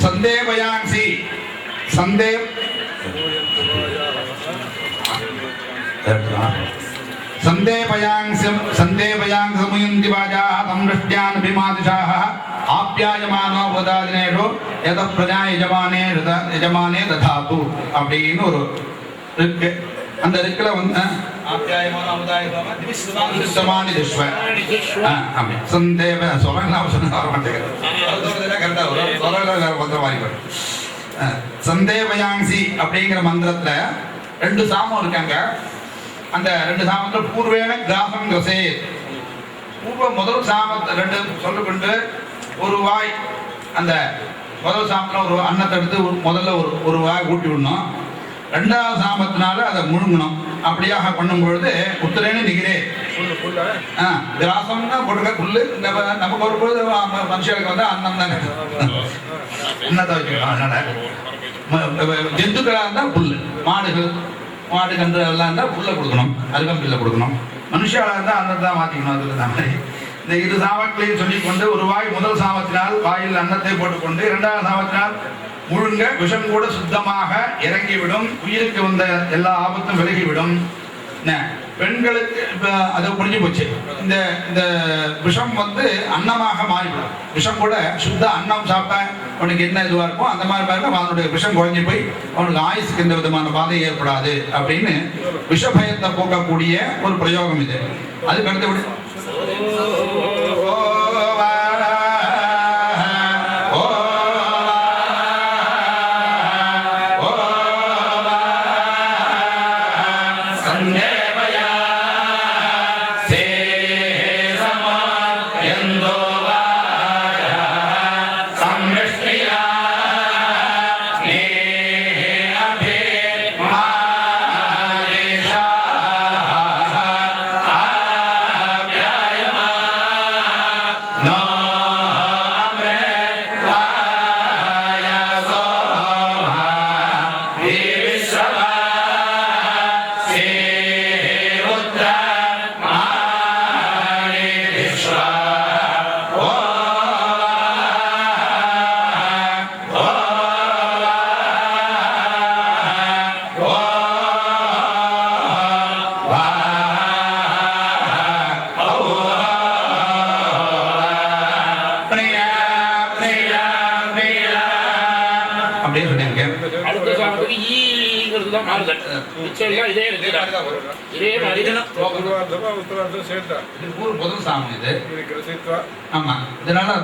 சந்தேபயான்சி சந்தேவ் சந்தேபயாங்சமுயந்தி வாஜாஹ தம்ருஷ்ட்யான் அபிமாதிஷாஹ ஆப்யாயமானோ வதாதினேஷு யத பிரஜா யஜமானே ததாது அப்படின்னு ஒரு இருக்கு. அந்த இருக்குல ஆப்யாயமான அமுதாயமான திவிஸ்வமானி திஷ்வ அப்படி சந்தேவ சொல்லலாம் சொன்னா வர மாட்டேங்குது. கரெக்டா வரும் சொல்லல பத்திர மாதிரி வரும். சந்தேவயாங்சி அப்படிங்கிற மந்திரத்துல 2 சாமம் இருக்காங்க. அந்த 2 சாமத்துல பூர்வேண கிராசம் கிரசே பூர்வ முதல் சாமத்தை 2 சொல்லிக்கொண்டு ஒரு வாய் அந்த முதல் சாமத்துல ஒரு அன்னத்தை எடுத்து முதல்ல ஒரு வாய் ஊட்டி விடணும். 2வது சாமத்தினால அதை முழுங்கணும். அப்படியாக பண்ணும் பொழுது உத்தரேன்னு நிகிறே கிராசம்னா போட்டுக்க புல்லு. நமக்கு ஒரு பொழுது மனுஷர்களுக்கு வந்து அன்னம் தானே அன்னத்தை வச்சுக்கலாம். அதனால ஜந்துக்களாக இருந்தால் புல்லு, மாடு கன்று எல்லாம் இருந்தால் புல்லை கொடுக்கணும், அருகம்பில்லை கொடுக்கணும். மனுஷாளாக இருந்தால் அன்னத்தை தான் மாற்றிக்கணும். அதுக்கு தான் மாதிரி இந்த 2 சாமங்களையும் சொல்லிக்கொண்டு ஒரு வாய் முதல் சாமத்தினால் வாயில் அன்னத்தை போட்டுக்கொண்டு 2வது சாமத்தினால் முழுங்க விஷம் கூட சுத்தமாக இறங்கிவிடும். உயிருக்கு வந்த எல்லா ஆபத்தும் விலகிவிடும். பெண்களுக்கு அதை புரிஞ்சு போச்சு. இந்த விஷம் அன்னமாக மாறிவிடும். விஷம் கூட சுத்த அன்னம் சாப்பிட்டா அவனுக்கு என்ன இதுவாக இருக்கும் அந்த மாதிரி பாருங்க அவனுடைய விஷம் குறைஞ்சி போய் அவனுக்கு ஆயுசுக்கு எந்த விதமான பாதை ஏற்படாது அப்படின்னு விஷபயத்தை போக்கக்கூடிய ஒரு பிரயோகம் இது. அதுக்கு அடுத்தபடி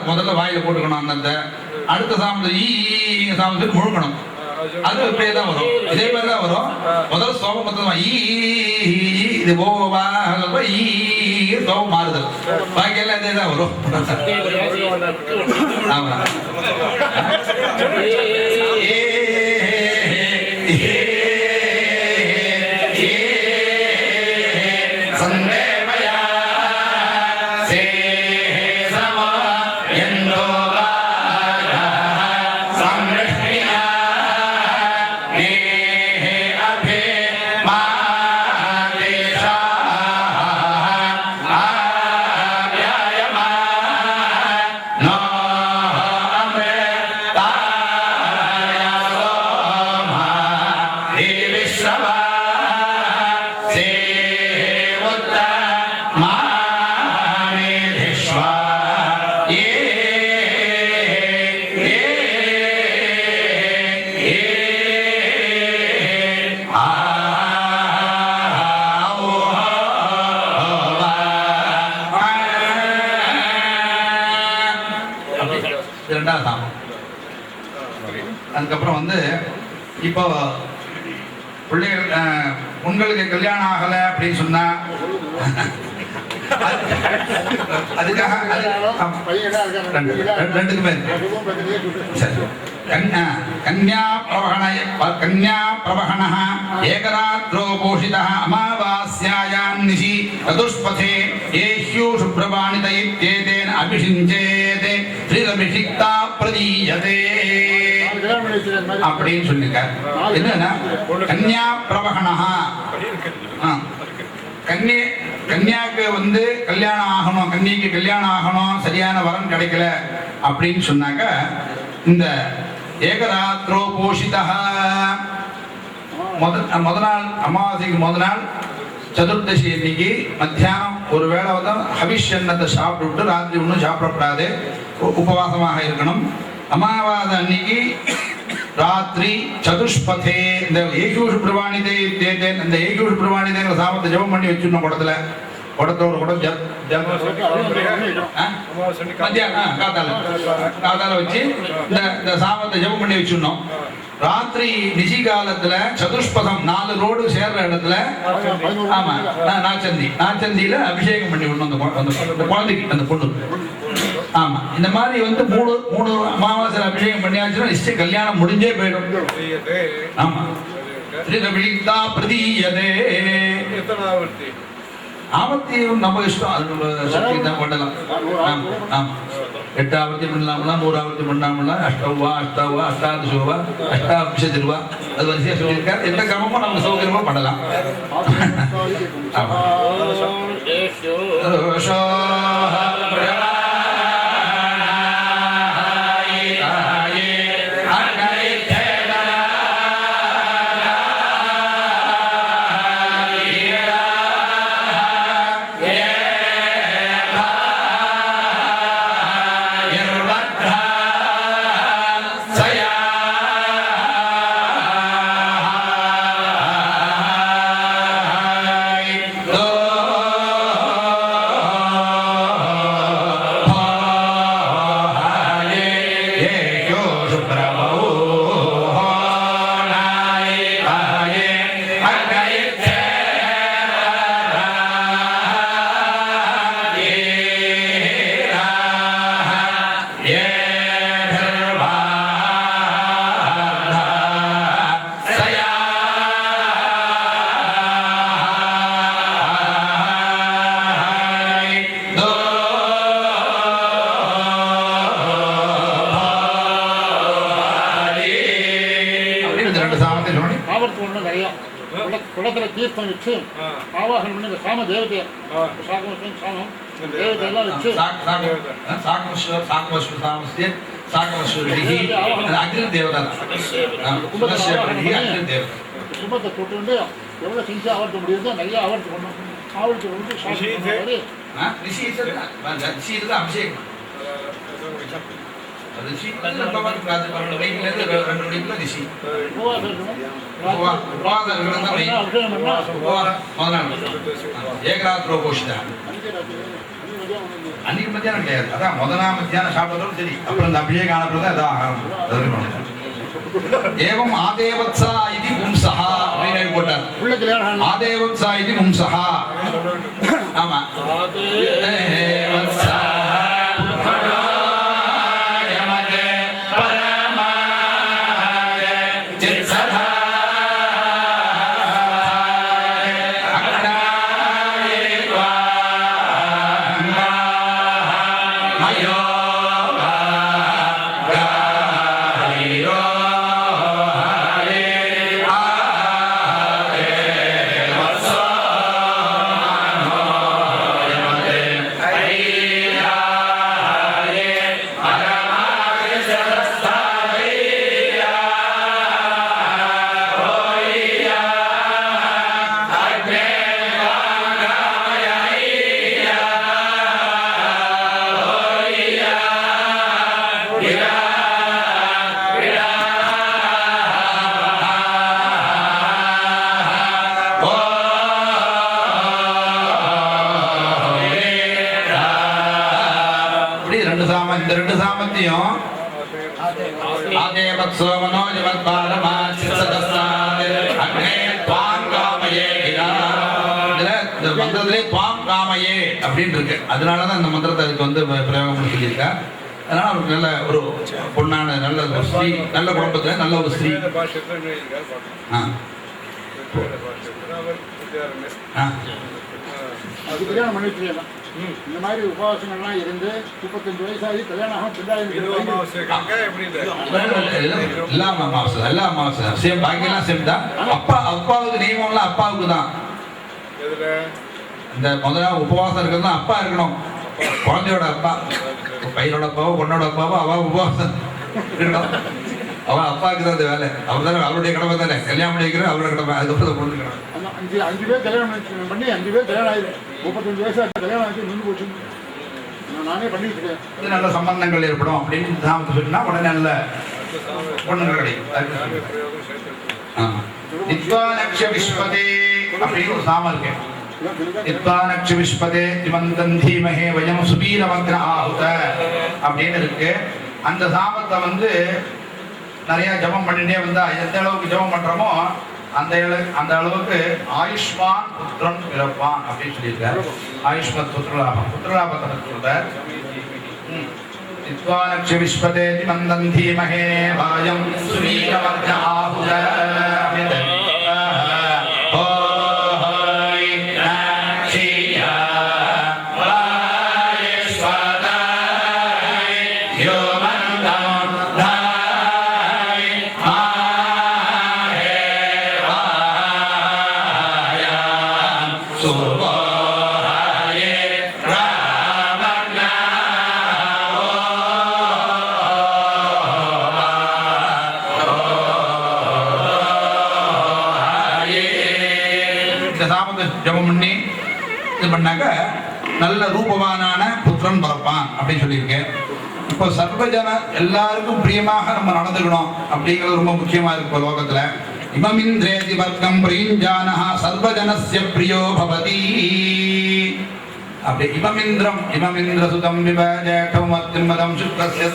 முதல்ல வாயில போட்டுக்கணும். அந்த அடுத்த சாமத்துக்கு முழுக்கணும். அது இப்படியே தான் வரும். இதே மாதிரி தான் வரும். முதல்ல சோகம் மொத்தம் இது சோகம் மாறுதல். பாக்கி எல்லாம் இதே தான் வரும். ஆமா அதுக்கப்புறம் இப்போ பிள்ளைகள் உங்களுக்கு கல்யாணம் ஆகல அப்படின்னு சொன்னா அதுக்காக ரெண்டுக்குமே கன்யா பிரவகண ஏகராத்ரோ போஷிதः அமாவாஸ்யாயாம் நிஷி சதுஷ்பதே ஏஹ்யோ சுப்ரபாணித இத்யேதேன அபிஷிஞ்சேதே ஸ்ரீரபிஷிக்தா பிரதீயதே அப்படின்னு சொல்லிருக்கார். என்னன்னா கன்யா பிரவகண கன்யாக்கு வந்து கல்யாணம் ஆகணும், கன்னிக்கு கல்யாணம் ஆகணும், சரியான வரம் கிடைக்கல அப்படின்னு சொன்னாக்க இந்த ஏகராத்ரோ போஷிதா முத நாள் அமாவாசைக்கு முத நாள் சதுர்தசி அன்னைக்கு மத்தியானம் ஒரு வேளை வந்து ஹவிஷ் அன்னத்தை சாப்பிட்டு ராத்திரி ஒன்றும் சாப்பிடக்கூடாது, உபவாசமாக இருக்கணும். அமாவாசை அன்னைக்கு ராத்திரி சதுஷ்பதே இந்த ஏகூஷ பிரவாணிதே தேதேன் இந்த ஏகூஷ பிரவாணிதேங்கிற சாமத்தை ஜபம் பண்ணி வச்சுருந்தோம் குடத்துல. குடத்தோட கூட மத்தியானம் காத்தால வச்சு இந்த சாமத்தை ஜபம் பண்ணி வச்சுருந்தோம். ராத்திரி நிஷி காலத்துல சதுஷ்பதம் 4 ரோடு சேர்ற இடத்துல ஆமா நாச்சந்தியில அபிஷேகம் பண்ணி விடணும் அந்த குழந்தைக்கு, அந்த பொண்ணு. ஆமா இந்த மாதிரி வந்து மூணு அமாவாசை அபிஷேகம் பண்ணியாச்சுன்னா நிச்சயம் கல்யாணம் முடிஞ்சே போயிடும். ஆமா ஸ்ரீரபிஷிக்தா பிரதீயதே. ஆவர்த்தி நம்ம இஷ்டம், அது நம்ம சக்தி தான் பண்ணலாம். ஆமா 8 ஆவர்த்தி பண்ணலாம்ல, 100 ஆவர்த்தி பண்ணலாம்ல, அஷ்டவா அஷ்டாதசோவா அஷ்டாபிஷதிருவா அது வரிசையா சொல்லியிருக்காரு. எந்த கிரமமும் நம்ம சௌகரியமா பண்ணலாம். குளத்துல தீர்த்தம் வச்சு ஆவாகனம் பண்ணி இந்த சாம தேவதையை சாமம் தேவதையெல்லாம் வச்சு கும்பத்தை தொட்டு எவ்வளவு செஞ்சு ஆவர்த்த முடியுதோ நிறைய ஆவர்த்தி பண்ணணும். ஆவர்த்தி வந்து அன்னைக்கு மத்தியானம் கிடையாது, அதான் முதலாம் மத்தியானம் சாப்பிடுறதும் சரி. அப்புறம் இந்த அபிஷேகம் ஆனப்பதான் அதான் ஆகணும். ஏவம் ஆதேவத்சா இது பும்சஹா அப்படின்னு போட்டார். ஆதேவத்சா இது பும்சஹா. ஆமா ஆதேவத்சா இந்த ரெண்டு சாமத்தையும் ஆதேவத்சோ மனோஜவத் பாரமாச்சித் சதஸ்தாத் அக்னே த்வாங் காமயே இந்த மந்திரத்திலே துவாம் காமையே அப்படின்னு இருக்கு. அதனாலதான் இந்த மந்திரத்தை அதுக்கு வந்து பிரயோகம் பண்ணி சொல்லியிருக்கா. அதனால அவருக்கு நல்ல ஒரு பொண்ணான நல்ல ஒரு ஸ்ரீ, நல்ல குடும்பத்துல நல்ல ஒரு ஸ்ரீ. அது கல்யாணம் பண்ணிட்டு இந்த மாதிரி உபவாசங்கள்லாம் இருந்து 35 வயசாகி கல்யாணம் ஆகும் எல்லா அமாவாசை சேம், பாக்கியெல்லாம் சேம் தான். அப்பாவுக்கு நியமம்லாம் அப்பாவுக்கு தான். இந்த முதல்ல உபவாசம் இருக்கிறது தான் அப்பா இருக்கணும். குழந்தையோட அப்பா, பையனோட அப்பாவோ பொண்ணோட அப்பாவோ அவ உபவாசம் இருக்கணும். அவன் அப்பாவுக்கு தான் அந்த வேலை. அவர் தானே, அவருடைய கடமை தானே. கல்யாணம் பண்ணிக்கிறது அவரோட கடமை. அதுக்கப்புறம் பொண்ணு கடமை. 5 பேர் கல்யாணம் பண்ணி 5 பேர் கல்யாணம் ஆயிடும். 35 வயசாக கல்யாணம் ஆகி நின்று போச்சு. நானே பண்ணிட்டு இருக்கேன். இது நல்ல சம்பந்தங்கள் ஏற்படும் அப்படின்னு சாமத்தை சொன்னா உடனே நல்ல பொண்ணுங்கள் கிடைக்கும். நித்வானக்ஷ விஸ்வதே அப்படின்னு ஒரு சாமம் இருக்கு. நித்வானக்ஷ விஸ்வதே திமந்தம் தீமஹே வயம் சுபீரமக்ர ஆஹுத அப்படின்னு இருக்கு. அந்த சாமத்தை வந்து நிறைய ஜபம் பண்ணிட்டே வந்தா எந்த அளவுக்கு ஜபம் பண்றோமோ அந்த அளவுக்கு ஆயுஷ்மான் புத்திரன் பிறப்பான் அப்படின்னு சொல்லியிருக்காரு. ஆயுஷ்மத் புத்திரலாபம், புத்திரலாபத்தை சொல்றார். நித்வானக்ஷ விஸ்வதே திமந்தம் தீமஹே வயம் சுபீரமக்ர ஆஹுத அப்படின்னு ஜபம் பண்ணி இது பண்ணாக்க நல்ல ரூபவானான புத்திரன் பிறப்பான் அப்படின்னு சொல்லியிருக்கேன். இப்போ சர்வஜன எல்லாருக்கும் பிரியமாக நம்ம நடந்துக்கணும் அப்படிங்கிறது ரொம்ப முக்கியமா இருக்கு லோகத்துல. இமமிந்திரேதி வர்க்கம் பிரீஞ்சானஹ சர்வஜனஸ்ய பிரியோ பவதி. அப்படி இமமிந்திர சுதம் விபஜேடம் மத்திமதம் சுக்ரஸ்ய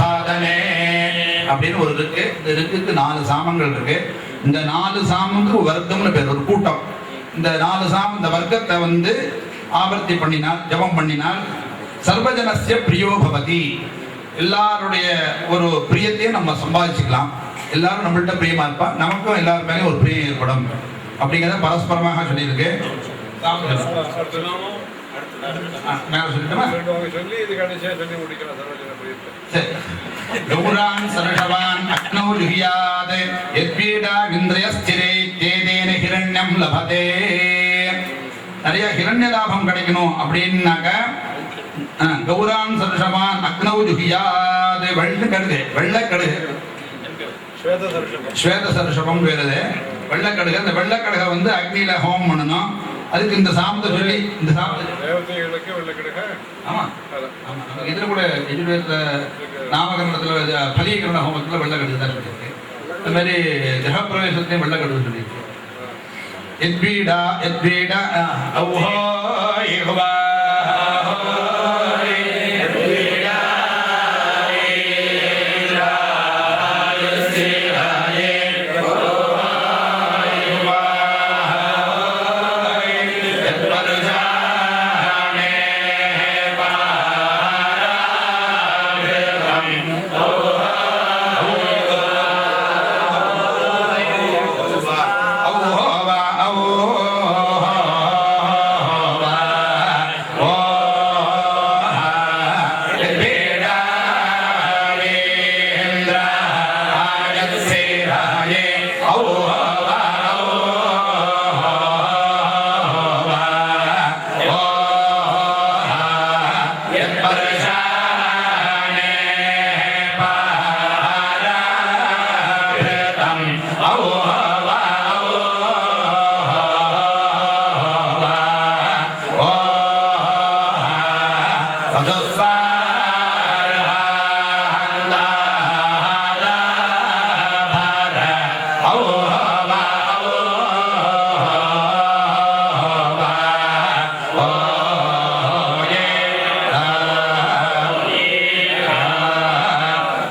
சாதனே அப்படின்னு ஒரு இருக்கு. இந்த இருக்குக்கு 4 சாமங்கள் இருக்கு. இந்த 4 சாமத்துக்கு வர்க்கம்னு பேர், ஒரு கூட்டம். இந்த 4 சாமம் இந்த வர்க்கத்தை வந்து ஆவர்த்தி பண்ணினால், ஜபம் பண்ணினால் சர்வஜனஸ்ய பிரியோ பவதி, எல்லாருடைய ஒரு பிரியத்தையும் நம்ம சம்பாதிச்சுக்கலாம். எல்லாரும் நம்மள்கிட்ட பிரியமா இருப்பா, நமக்கும் எல்லாரும் மேலே ஒரு பிரியம் ஏற்படும் அப்படிங்கிறத பரஸ்பரமாக சொல்லியிருக்கு. கௌரான் சரஷவான் அக்னௌ ஜுஹியாத் யத்பீடா விந்திரயஸ்திரே தேதேன ஹிரண்யம் லபதே. நிறைய ஹிரண்ய லாபம் கிடைக்கணும் அப்படின்னாக்க கௌரான் சரஷவான் அக்னௌ ஜுஹியாத் வெள்ளக்கடுகு ஸ்வேத சரஷபம் வேறது வெள்ளக்கடுகு. அந்த வெள்ளக்கடுகை வந்து அக்னியில ஹோமம் பண்ணணும். அதுக்கு இந்த சாமத்தை சொல்லி இந்த ஆமா இதுல கூட எஜுர்வேத நாமகரணத்துல பலீகரண ஹோமத்துல வெள்ளக்கடுகு தான் சொல்லியிருக்கு. அது மாதிரி கிரகப்பிரவேசத்தையும் வெள்ளக்கடுகு சொல்லியிருக்கு. எத்பீடா எத்பீடா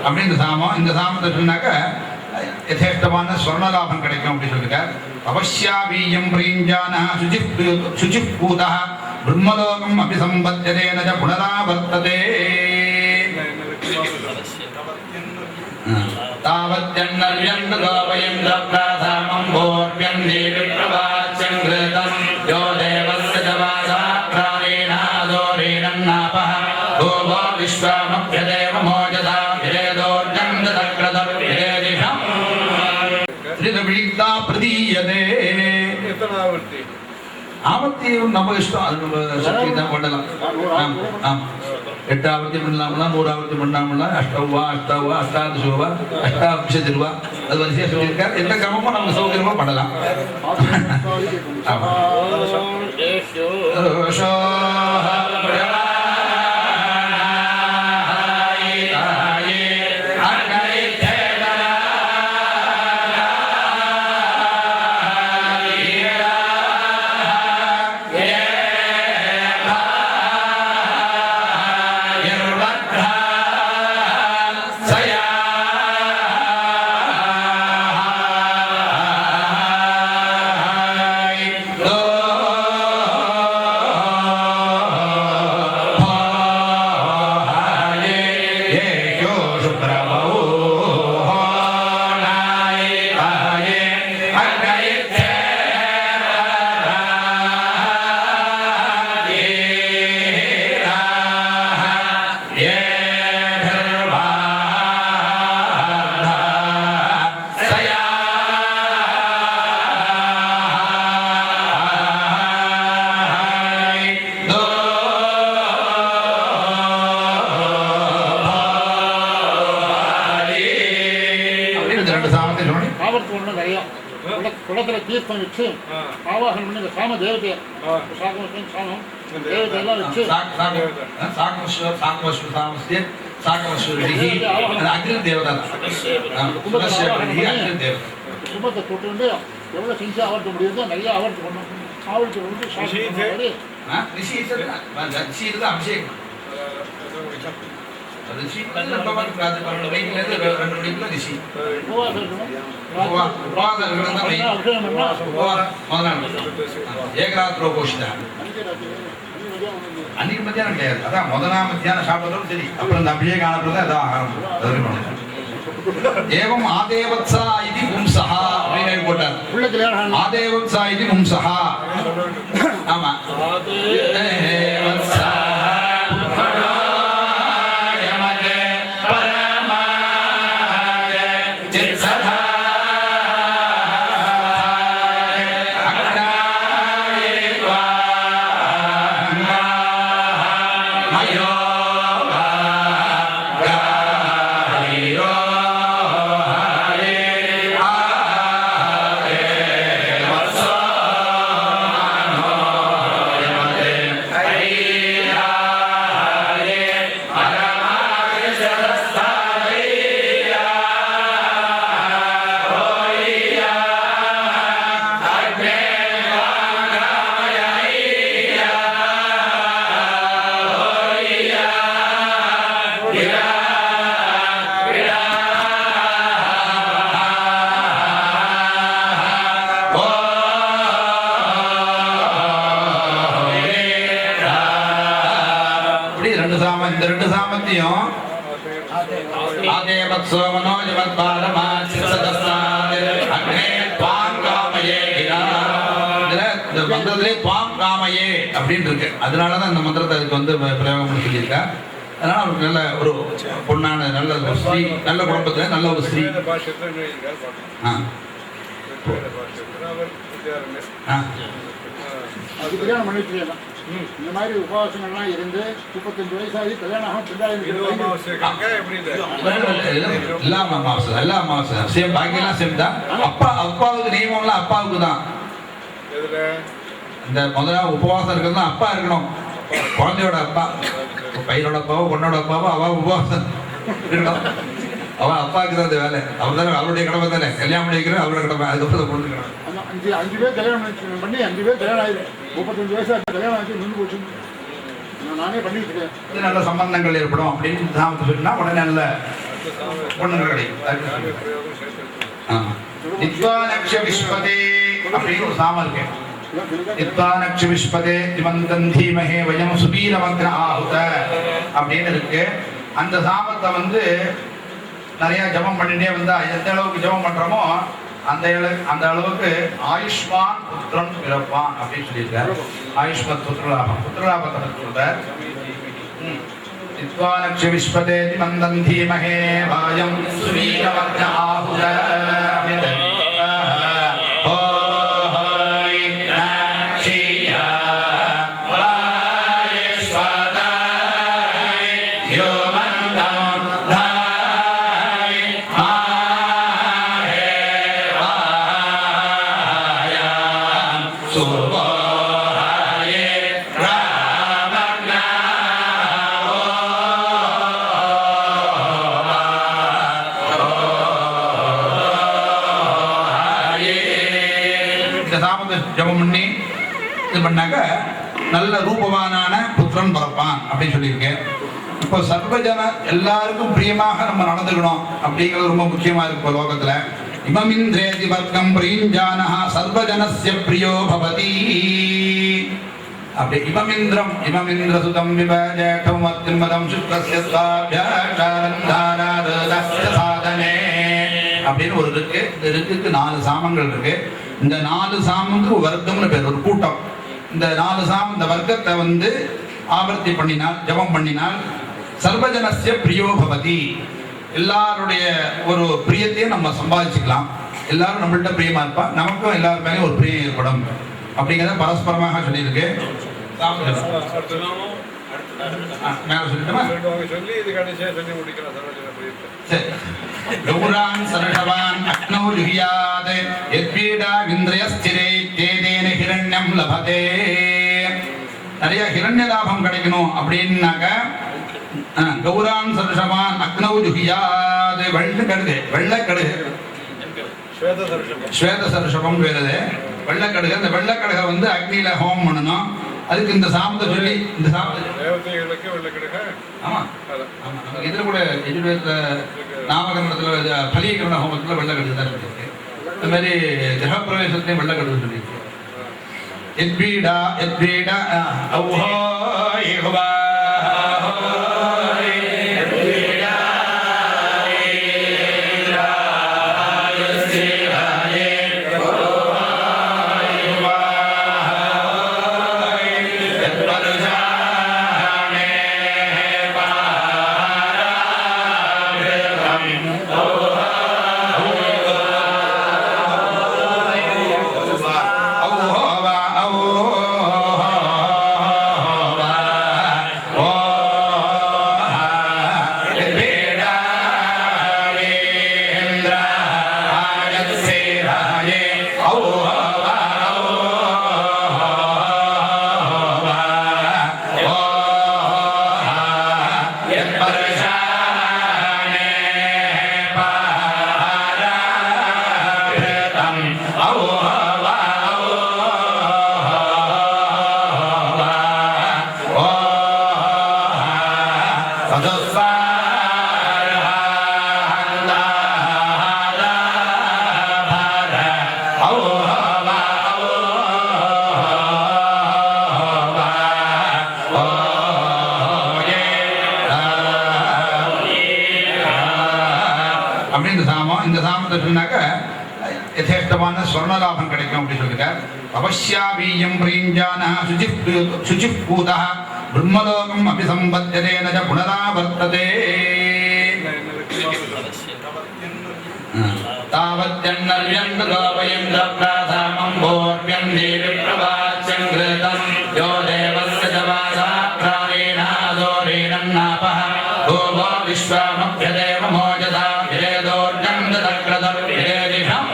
அப்படின்னு சாமம். இந்த சாமத்தை சொன்னாக்க யதேஷ்ட இஷ்டமான ஸ்வர்ணலாபம் கிடைக்கும் அப்படின்னு சொல்லியிருக்கார். அவசியாவீயம் பிரீஞ்சான சுச்சிப்பூதா பிரம்மலோகம் அபிசம்பத்தியதே ந புனராவர்த்ததே. தாவத்யன்னர்யந்தோபயம் தப்ராசாமம் போர்ப்யன்னே விப்ரவாச்யம் கிருதம் யோ தேவஸ்ய ஜவாசா பிராணேனாதோரேனன்னாபஹ பூவோ விஸ்வாமப்யதேவ மோஜதா விரேதோர்ஜம் தக்ரதம் விரேதிஷம் த்ரிதவிழிக்தா பிரதீயதே. எத்தனாவர்த்தி ஆவர்த்தி நம்ம இஷ்டம், அது நம்ம சக்தி தான் பண்ணலாம். ஆமாம் 8 ஆவர்த்தி பண்ணலாம்னா 100 ஆவர்த்தி பண்ணலாம்னா அஷ்டவா அஷ்டாதசோவா அஷ்டாபிஷதிருவா அது வரிசையாக சொல்லியிருக்காரு. எந்த கிரமமும் நம்ம சௌகரியமாக பண்ணலாம். குளத்துல தீர்த்தம் வச்சு ஆவாகனம் பண்ணி இந்த சாம தேவதையை சாமம் தேவதையெல்லாம் வச்சு கும்பத்தை தொட்டு வந்து எவ்வளவு செஞ்சு ஆவர்த்த முடியுதோ நிறைய ஆவர்த்தி பண்ணணும். ஆவர்த்தி வந்து அபிஷேகம் ஏகராத்திரோபோஷிதா அன்னைக்கு மத்தியானம் கிடையாது. அதான் முதலாம் மத்தியானம் சாப்பிட்றதும் சரி, அப்புறம் இந்த அபிஷேகம் ஆனது அதான் ஆரம்பம். ஏவம் ஆதேவத்சா இது பும்சஹா அப்படின்னு போட்டார். ஆதேவத்சா இது பும்சஹா. ஆமா ஆதேவத்சா இந்த ரெண்டு சாமத்தையும் ஆதேவத்சோ மனோஜவத்பாலமாச்சிரதஸ்தாத் அக்னே த்வாம் காமயே கிரா. இந்த மந்திரத்திலே த்வாம் காமயே அப்படின்னு இருக்கு. அதனால தான் இந்த மந்திரத்தை அதுக்கு வந்து பிரயோகம் பண்ணி சொல்லியிருக்கா. அதனால அவருக்கு நல்ல ஒரு பொண்ணான நல்ல ஒரு ஸ்ரீ, நல்ல குடும்பத்துல நல்ல ஒரு ஸ்ரீ. கல்யாணம் பண்ணிட்டு இந்த மாதிரி உபவாசங்கள்லாம் இருந்து 35 வயசாகி கல்யாணம் ஆகும். எல்லா அமாவாசை சேம், பாக்கியெல்லாம் சேம் தான். அப்பாவுக்கு நியமம்லாம் அப்பாவுக்கு தான். இந்த முதல்ல உபவாசம் இருக்கிறது தான் அப்பா இருக்கணும். குழந்தையோட அப்பா, பையனோட அப்பாவோ பொண்ணோட அப்பாவோ அவ உபவாசம் இருக்கணும். அவன் அப்பாவுக்கு தான் அந்த வேலை. அவர் தானே, அவருடைய கடமை தானே. கல்யாணம் பண்ணிக்கிறது அவரோட கடமை. அதுக்கப்புறம் பொண்ணு கடமை. 5 பேர் கல்யாணம் பண்ணி 5 பேர் கல்யாணம் ஆயிடும். 35 வயசா கல்யாணம் ஆச்சு நின்று போச்சு. நானே பண்ணிட்டு இருக்கேன். நல்ல சம்பந்தங்கள் ஏற்படும் அப்படின்னு சாமத்தை சொன்னா உடனே நல்ல பொண்ணுங்க கிடைக்கும். வித்வானக்ஷ விஸ்வதே அப்படின்னு ஒரு சாமம் இருக்கு. வித்வானக்ஷ விஸ்வதே திமந்தம் தீமஹே வயம் சுபீரமக்ன ஆஹுத அப்படின்னு இருக்கு. அந்த சாமத்தை வந்து நிறைய ஜபம் பண்ணிட்டே வந்தா எந்த அளவுக்கு ஜபம் பண்றோமோ அந்த அளவுக்கு ஆயுஷ்மான் புத்திரன் பிறப்பான் அப்படின்னு சொல்லியிருக்காரு. ஆயுஷ்மத் புத்திரலாபத்தை சொல்றார். வித்வானக்ஷ விஸ்வதே திமந்தம் தீமஹே வயம் சுபீரமக்ன ஆஹுத அப்படின்னு ஜபம் பண்ணி இது பண்ணாக்க நல்ல ரூபவானான புத்திரன் பிறப்பான் அப்படின்னு சொல்லியிருக்கேன். இப்போ சர்வஜன எல்லாருக்கும் பிரியமாக நம்ம நடந்துக்கணும் அப்படிங்கிறது ரொம்ப முக்கியமா இருக்கு. இப்போ லோகத்துல இமமிந்திரேதி வர்க்கம் பிரீஞ்சானஹ சர்வஜனஸ்ய பிரியோ பவதி அப்படி இமமிந்திர சுதம் விபஜேடம் அத்மதம் சுக்ரஸ்ய ஸ்வாப்யாச்சாரந்தாராதஸ்ய சாதனே அப்படின்னு ஒரு இருக்கு. இந்த இருக்குக்கு 4 சாமங்கள் இருக்கு. இந்த 4 சாமத்துக்கு வர்க்கம்னு பேர், ஒரு கூட்டம். இந்த 4 சாமம் இந்த வர்க்கத்தை வந்து ஆவர்த்தி பண்ணினால் ஜபம் பண்ணினால் சர்வஜனஸ்ய பிரியோ பவதி எல்லாருடைய ஒரு பிரியத்தையும் நம்ம சம்பாதிச்சுக்கலாம். எல்லாரும் நம்மள்ட்ட பிரியமா இருப்பா, நமக்கும் எல்லாரும் மேலேயும் ஒரு பிரியம் ஏற்படும் அப்படிங்கிறத பரஸ்பரமாக சொல்லியிருக்கு. கௌரான் சரஷவான் அக்னோ ஜுஹியாத் யத்பீடா இந்திரயஸ்திரே தேதேன ஹிரண்யம் லபதே. நிறைய ஹிரண்ய லாபம் கிடைக்கணும் அப்படின்னாக்க கௌரான் சரஷவான் அக்னோ ஜுஹியாத் வெள்ளக்கடுகு ஸ்வேத சரஷபம் வேறது வெள்ளக்கடுகு. அந்த வெள்ளக்கடுகை வந்து அக்னியில ஹோமம் பண்ணணும். அதுக்கு இந்த சாமத்தை சொல்லி இந்த ஆமா இதுல கூட எஜுர்வேத நாமகரணத்துல பலீகரண ஹோமத்துல வெள்ளக்கடுகு தான் சொல்லியிருக்கு. இந்த மாதிரி கிரகப்பிரவேசத்தையும் வெள்ளக்கடுகு சொல்லியிருக்கு. எத்பீடா எத்பீடா ஔஹோ யெகோவா அப்படின்னு சாமம். இந்த சாமத்தை சொன்னாக்க யதேஷ்டமான ஸ்வர்ணலாபம் கிடைக்கும் அப்படி சொல்லிட்டார். அவசியாவீயம் பிரீஞ்சான சுச்சிப்பூதா பிரம்மலோகம் அபிசம்பத்தியதே ந புனராவர்த்ததே. தாவத்யன்னர்யந்தோபயம் தப்ராசாமம் போர்வ்யம் நீரிப்ரவாச்யம் கிருதம் யோ தேவஸ்ய ஜவாசா பிராணேனாதோரேணன்னாபஹ கோவோ விஸ்வாமப்யதேவ மோஜதா விரேதோர்ஜம் தக்ரதம் விரேதிஷம்.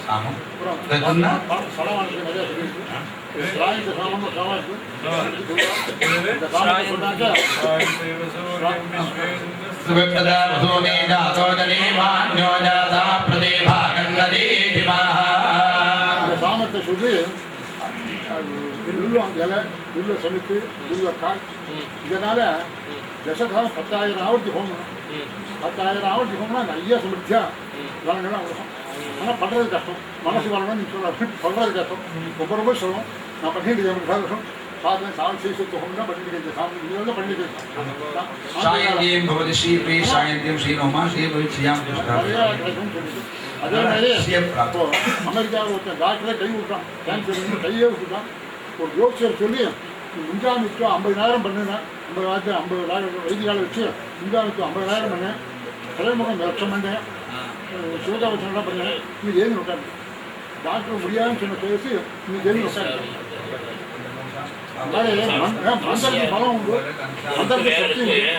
சாமம் இதென்ன சாமத்தை சொல்லி வில்வம் இலை வில்வ செலுத்து வில்வ காய் இதனால தசகாலம் 10,000 ஆவர்த்தி போகணும் 10,000 ஆவர்த்தி போகணும்னா நிறைய சமர்த்தியா வளங்கள்லாம் வரும் ஆனால் பண்ணுறது கஷ்டம் மனசு வரணும்னு நீங்கள் சொல்கிறாங்க பண்ணுறது கஷ்டம் ரொம்ப ரொம்ப சொல்லணும் நான் பண்ணிட்டு இருக்கேன் சாதனை சாதனை செய்து தான் பண்ணிட்டு இருக்கேன் சாமி இதெல்லாம் பண்ணிட்டு இருக்கேன் சாயந்தியம் பவதி ஸ்ரீ சாயந்தியம் ஸ்ரீனோமா ஸ்ரீயாம் நிறையா கிடைக்கும்னு சொல்லிட்டு அதே மாதிரி இப்போ அமெரிக்காவில் ஒருத்தன் டாக்டரே கை விட்டான் கேன்சர் கையே விட்டுட்டான் ஒரு ஜோசியர் சொல்லி முன்ஜாமீட்டு 50,000 பண்ணினேன் 50,000 வைத்தியால் வச்சு முன்ஜாமீட்டு 50,000 பண்ணேன் தலைமுகம் லட்சம் பண்ணேன் சிவகாவசனெலாம் பண்ணேன் நீ ஜெயின்னு விட்டாங்க டாக்டர் முடியாதுன்னு சொன்ன பேசி நீ ஜெயின்னு விட்டாங்க மந்திரத்துக்கு பலம் உண்டு மந்திரத்துக்கு சக்தி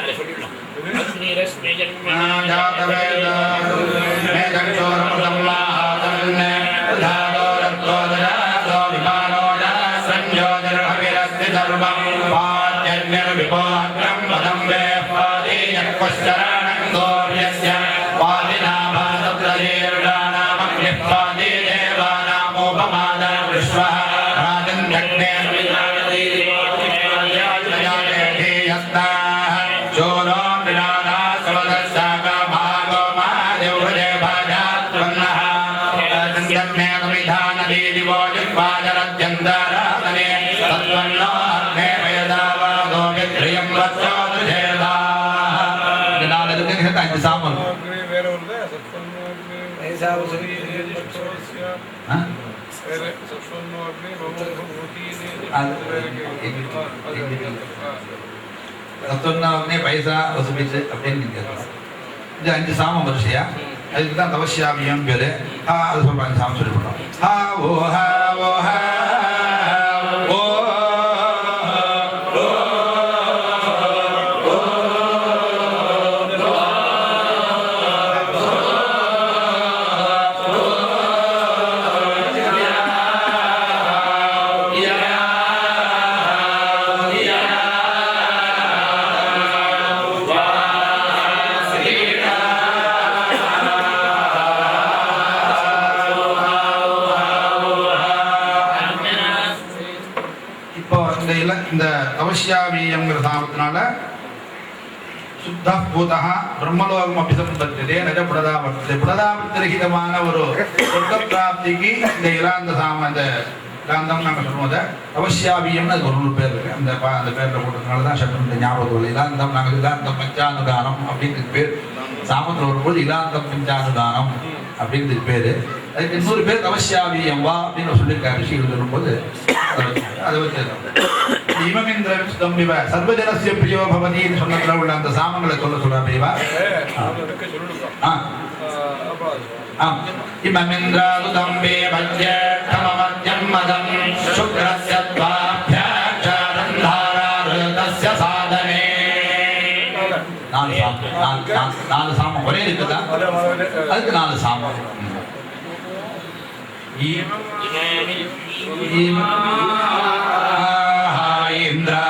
உண்டு பைசா வசூலிச்சு அப்படின்னு இது 5 சாமம் வரிசையா அதுக்கு தான் தவசியாமியம் பேரு அது சொல்றாங்க சாமம் சொல்லி போட்டோம் ஹா ஓ ஹா ஓ ஹா ஓ இந்த தவசியாவியங்கிற சாமத்தினால சுத்த பூதா பிரம்மலோகம் அபிசம்பத்ததே புனதாவர்த்தரகிதமான ஒரு சொர்க்க பிராப்திக்கு இந்த இலாந்த சாம இந்த இலாந்தம் நாங்கள் சொல்லுவோம் அதை தவசியாவியம்னு அதுக்கு ஒரு பேர் இருக்கு அந்த பேரில் போட்டதுனால தான் சட்டம் இந்த ஞாபகம் இல்லை இலாந்தம் நாங்கள் இலாந்தம் பஞ்சானுதானம் அப்படிங்கிறது பேர் சாமத்தில் வரும்போது இலாந்தம் பஞ்சானுதானம் அப்படிங்கிறதுக்கு பேர் அதுக்கு இன்னொரு பேர் தவசியாவியம் வா அப்படின்னு சொல்லியிருக்காரு ரிஷிகள் சொல்லும்போது அதை வச்சு இமமிந்திரன் சுதம்பிவ சர்வஜனசிய பிரியோ பவதின்னு சொன்னதுல உள்ள அந்த சாமங்களை சொல்ல பிரிவா இமமிந்திராது தம்பே வஜ்யமவத்யம் மதம் சுக்ரஸ்ய த்வாப்யாச்சாரம் தாராருதஸ்ய சாதனே 4 சாமம் ஒரே இருக்குதா அதுக்கு 4 சாமம் இந்திரா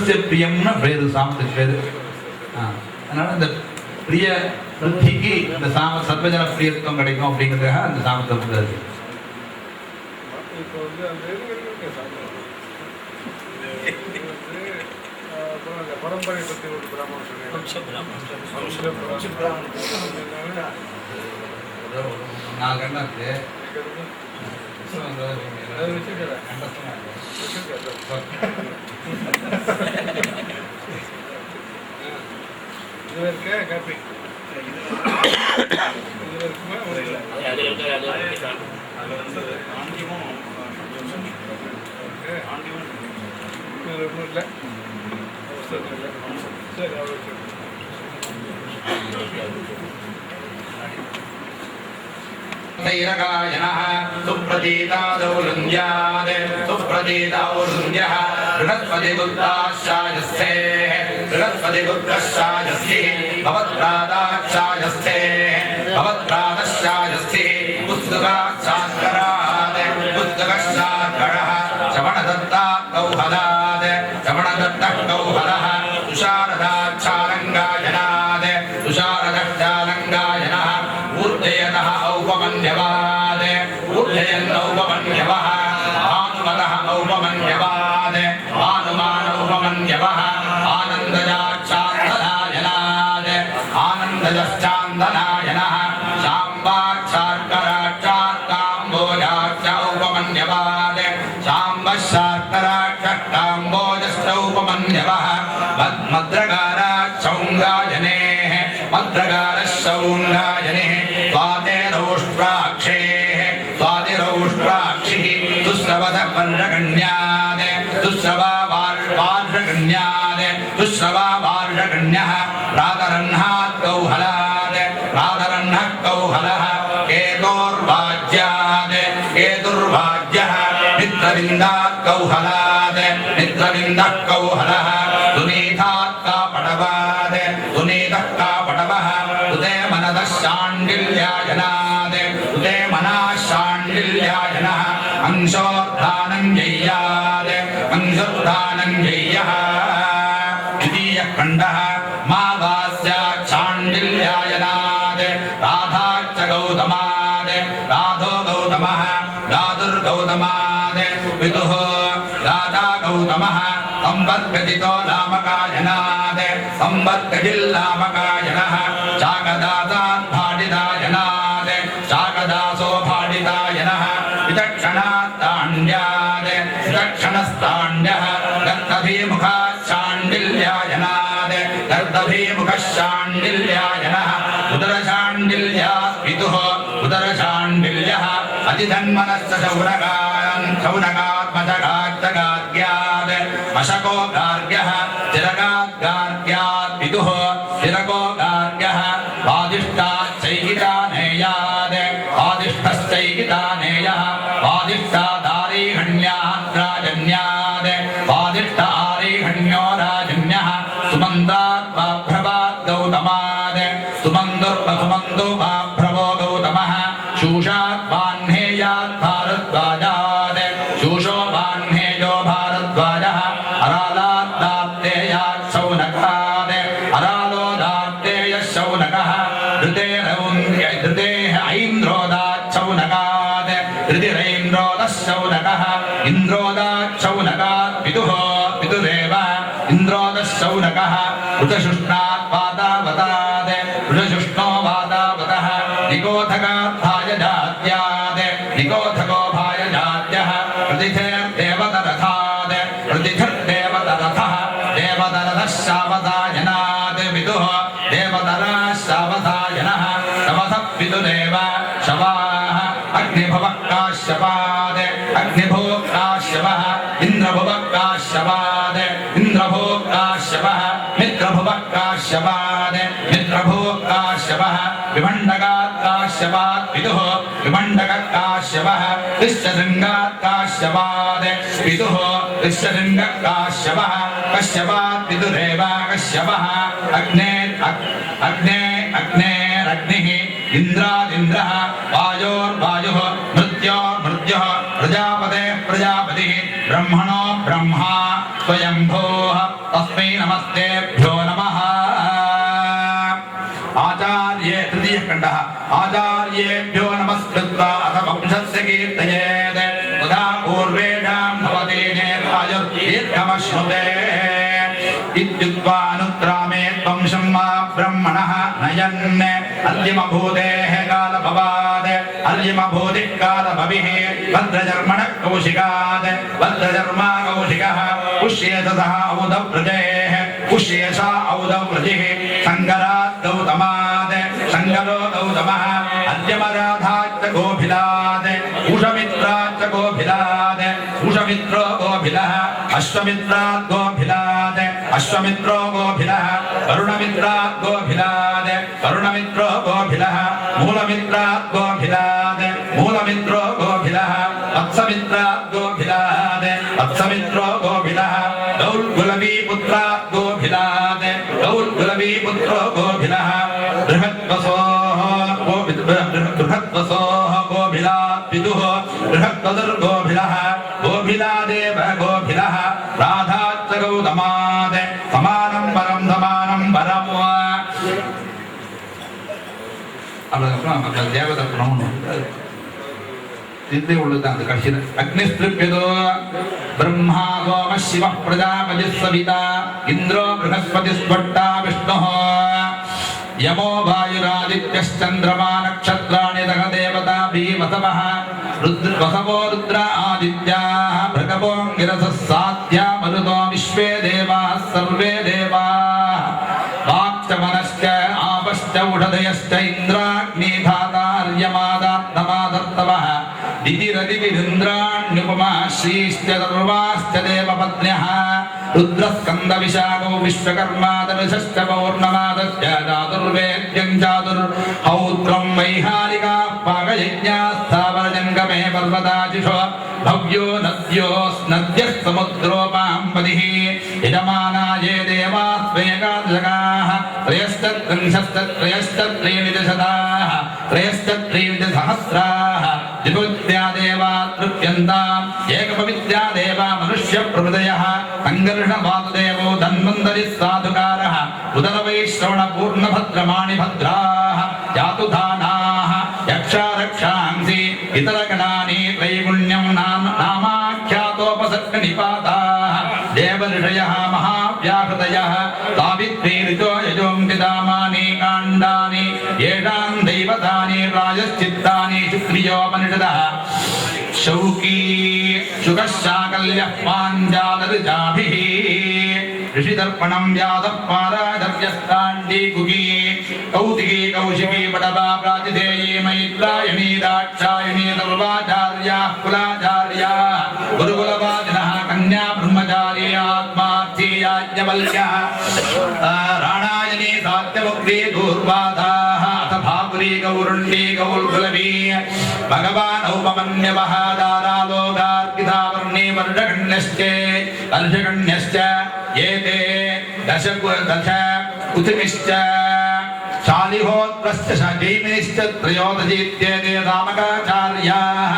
சத்வசிய பிரியம்னு பேரு சாமத்துக்கு பேரு. அதனால இந்த பிரிய புத்திக்கு இந்த சாம சத்வஜன பிரியத்துவம் கிடைக்கும் அப்படிங்கிறதுக்காக அந்த சாமத்தை கொடுத்தாரு. இப்போ வந்து அந்த பரம்பரை பற்றி ஒரு பிராமணம் நாலு கண்ணா இருக்கு. காப்பி तैरकायनः सुप्रतीतादौ लुञ्जात् सुप्रतीतौ लुञ्जः बृहस्पतिगुप्ताश्चायस्ते बृहस्पतिगुप्तश्चायस्तिः भवत्प्रादाश्चायस्ते भवत्प्रादश्चायस्तिः पुस्तकाच्छात्करात् पुस्तकश्चात्करः श्रवणदत्तात् कौहलात् श्रवणदत्तः कौहलः तुषारदाच्छालङ्गायनात् तुषारदश्चालङ्गायनः ऊर्जयतः औपमन्यवाद ऊर्जयन् औपमन्यवः आनुमतः औपमन्यवाद आनुमान औपमन्यवः आनन्दजाच्छान्दनायनाद आनन्दजश्चान्दनायनः शाम्बाच्छार्कराच्छार्काम्बोजाच्च औपमन्यवाद शाम्बशार्कराच्छार्काम्बोजश्च औपमन्यवः मद्रगाराच्छौङ्गायनेः मद्रगारश्चौङ्गायनेः स्वातिरौष्ट्राक्षेः स्वातिरौष्ट्राक्षिः दुःश्रवः वर्षगण्यात् दुःश्रवार्षगण्यात् दुःश्रवार्षगण्यः रातरह्नात् कौहलात् रातरह्नः कौहलः केतोर्वाज्यात् केतुर्वाज्यः मित्रविन्दात् कौहलात् मित्रविन्दः कौहलः दुनीतात् कापटवात् दुनीतः कापटवः उदे मनदः शाण्डिल्यायनात् उदे मनः शाण्डिल्यायनः अंशोर्धानञ्जय्यात् अंशोर्धानञ्जय्यः द्वितीयः खण्डः मावास्यात् शाण्डिल्यायनात् राधाच्च गौतमात् राधो गौतमः राधुर्गौतमात् पितुः राधा गौतमः संवर्गजितो लामकायनात् संवर्गजिल्लामकायनः शाकदासात् भाटिदायनात् शाकदासो भाटिदायनः विचक्षणात्ताण्ड्यात् विचक्षणस्ताण्ड्यः गर्दभीमुखात् शाण्डिल्यायनात् गर्दभीमुखः शाण्डिल्यायनः उदरशाण्डिल्यात् पितुः उदरशाण्डिल्यः अतिधन्मनश्च शौनकात्मजगात्मजगात्तगाद्यात् मशको गार्ग्यः तिरगात् गार्ग्यात् पितुः तिरगो गार्ग्यः वादिष्टाच्चैकितानेयात् वादिष्ठश्चैकितानेयः वादिष्टादारीहण्यात् राजन्यात् वादिष्टारीहण्यो राजन्यः सुमन्दात् वाभ्रवात् गौतमात् सुमन्दो वाभ्रवो गौतमः शूषात् वाह्नेयात् भारद्वाजात् शूषो वाह्नेयो भारद्वाजः अरालात् दाप्तेयात् शौनकात् अरालो दाप्तेयः शौनकः धृतेः ऐन्द्रोदात् शौनकात् धृतिरैन्द्रोदः शौनकः इन्द्रोदात् शौनकात् पितुः पितुरेव इन्द्रोदः शौनकः ऋतशुष्णात् वातावतात् ऋतशुष्णो वातावतः निकोथकात् भायजात्यात् निकोथको भायजात्यः प्रतिथेर्देवतरथात् प्रतिथिर्देवतरथः देवतरथः शावतायनात् पितुः देवतरः शावतायनः शवथः पितुरेव शवाः अग्निभवः काश्यपात् अग्निभोः काश्यपः इन्द्रभुवः काश्यपात् इन्द्रभोः काश्यपः मित्रभुवः काश्यपात् मित्रभोः काश्यपः विभण्डकात् काश्यपात् पितुः विभण्डकः काश्यपः ऋष्यशृङ्गात् काश्यपात् पितुः ऋष्यशृङ्गः काश्यपः कश्यपात् पितुरेव कश्यपः अग्नेरग्निः इन्द्रादिन्द्रः वायोर्वायुः मृत्योर्मृत्युः प्रजापतेः प्रजापतिः ब्रह्मणो ब्रह्मा स्वयंभूः तस्मै नमस्तेभ्यो नमः आचार्ये तृतीय खण्डः आचार्येभ्यो नमस्कृत्वा अथ वंशस्य कीर्तयेत् तदा पूर्वेषां भवति दीर्घमश्नुते इत्युक्त्वा अनुत्रामे वंशं मा ब्रह्मणः नयन् अर्यमभूतेः कालभवात् अर्यमभूतिः कालभविः भद्रजर्मणः कौशिकात् भद्रजर्मा कौशिकः पुष्येतसः औदव्रजेः पुष्येषा औदव्रजिः शङ्करात् गौतमात् शङ्करो गौतमः अर्यमराधाच्च गोभिलात् उषमित्राच्च गोभिलात् उषमित्रो गोभिलः अश्वमित्रात् गोभिलात् अश्वमित्रो गोभिलः वरुणमित्रात् गोभिलात् वरुणमित्रो गोभिलः मूलमित्रात् गोभिलात् मूलमित्रो गोभिलः वत्समित्रात् गोभिलात् वत्समित्रो गोभिलः गौर्गुलवीपुत्रात् गोभिलात् गौर्गुलवीपुत्रो गोभिलः बृहद्वसोः बृहद्वसोः गोभिलात् पितुः बृहद्वसुर्गोभिलः गोभिलादेव गोभिलः राधाच्च गौतमात् समानं परं அப்புறம் மக்கள் தேவதை குணம்னு தில்லை உள்ளது அந்த கட்சியில் அக்னிஸ்திருப்யதோ பிரம்மா சோம சிவ பிரஜாபதி சவிதா இந்திரோ ப்ரஹஸ்பதி ஸ்வட்டா விஷ்ணு யமோ வாயுராதித்யச்சந்திரமா நக்ஷத்ராணி தக தேவதா பீவசவः வசவோ ருத்ர ஆதித்யாः பிரகவோங்கிரசः சாத்யா மருதோ விஸ்வே தேவாः சர்வே தேவாः வாக்சமனश्च आपश्च उषधयश्च इन्द्राग्निधातार्यमादात्तमादर्तवः दितिरदितिरिन्द्राण्युपमा श्रीश्च सर्वाश्च देवपत्न्यः रुद्रस्कन्दविशाखो विश्वकर्मा दर्शश्च पौर्णमादश्च चातुर्वेद्यं चातुर्हौत्रं वैहारिकाः पाकयज्ञास्थावरजङ्गमे पर्वताशिषो भव्यो नद्यः समुद्रोपाम्पतिः यजमानाये देवास्वेकादशकाः त्रयश्चत्रिंशत्त्रयश्चत्रीणिदशताः त्रयश्चत्रीणिदसहस्राः द्विपवित्र्या देवा तृप्यन्ताम् एकपवित्र्या देवा मनुष्यप्रभृतयः सङ्घर्षवासुदेवो धन्वन्तरिः साधुकारः उदरवैश्रवणपूर्णभद्रमाणिभद्राः यातुधानाः यक्षारक्षांसि इतरगणानि त्रैगुण्यं नामाख्यातोपसर्गनिपाताः देवऋषयः महाव्याहृतयः सावित्री ऋतो यजोऽङ्कितामानि काण्डानि येषां दैवतानि राजश्चित्तानि शुक्रियोपनिषदः शौकी शुकशाकल्यः पाञ्जालऋचाभिः ऋषिदर्पणं व्यासः पाराजर्यस्ताण्डी कुकी कौतिकी कौशिकी पटवा प्रातिधेयी मैत्रायणी दाक्षायणी सर्वाचार्याः कुलाचार्याः गुरुकुलवादिनः कन्या ब्रह्मचारी आत्मार्थी याज्ञवल्क्यः राणायनी सात्यमुक्ती दूर्वाधाः अथ भापुरी गौरुण्डी गौर्कुलवी भगवान् औपमन्यवः दारालोगार्कितावर्णी वर्षगण्यश्च एते दश कुतिमिश्च शालिहोत्रश्च जैमिनिश्च त्रयोदशीत्येते रामकाचार्याः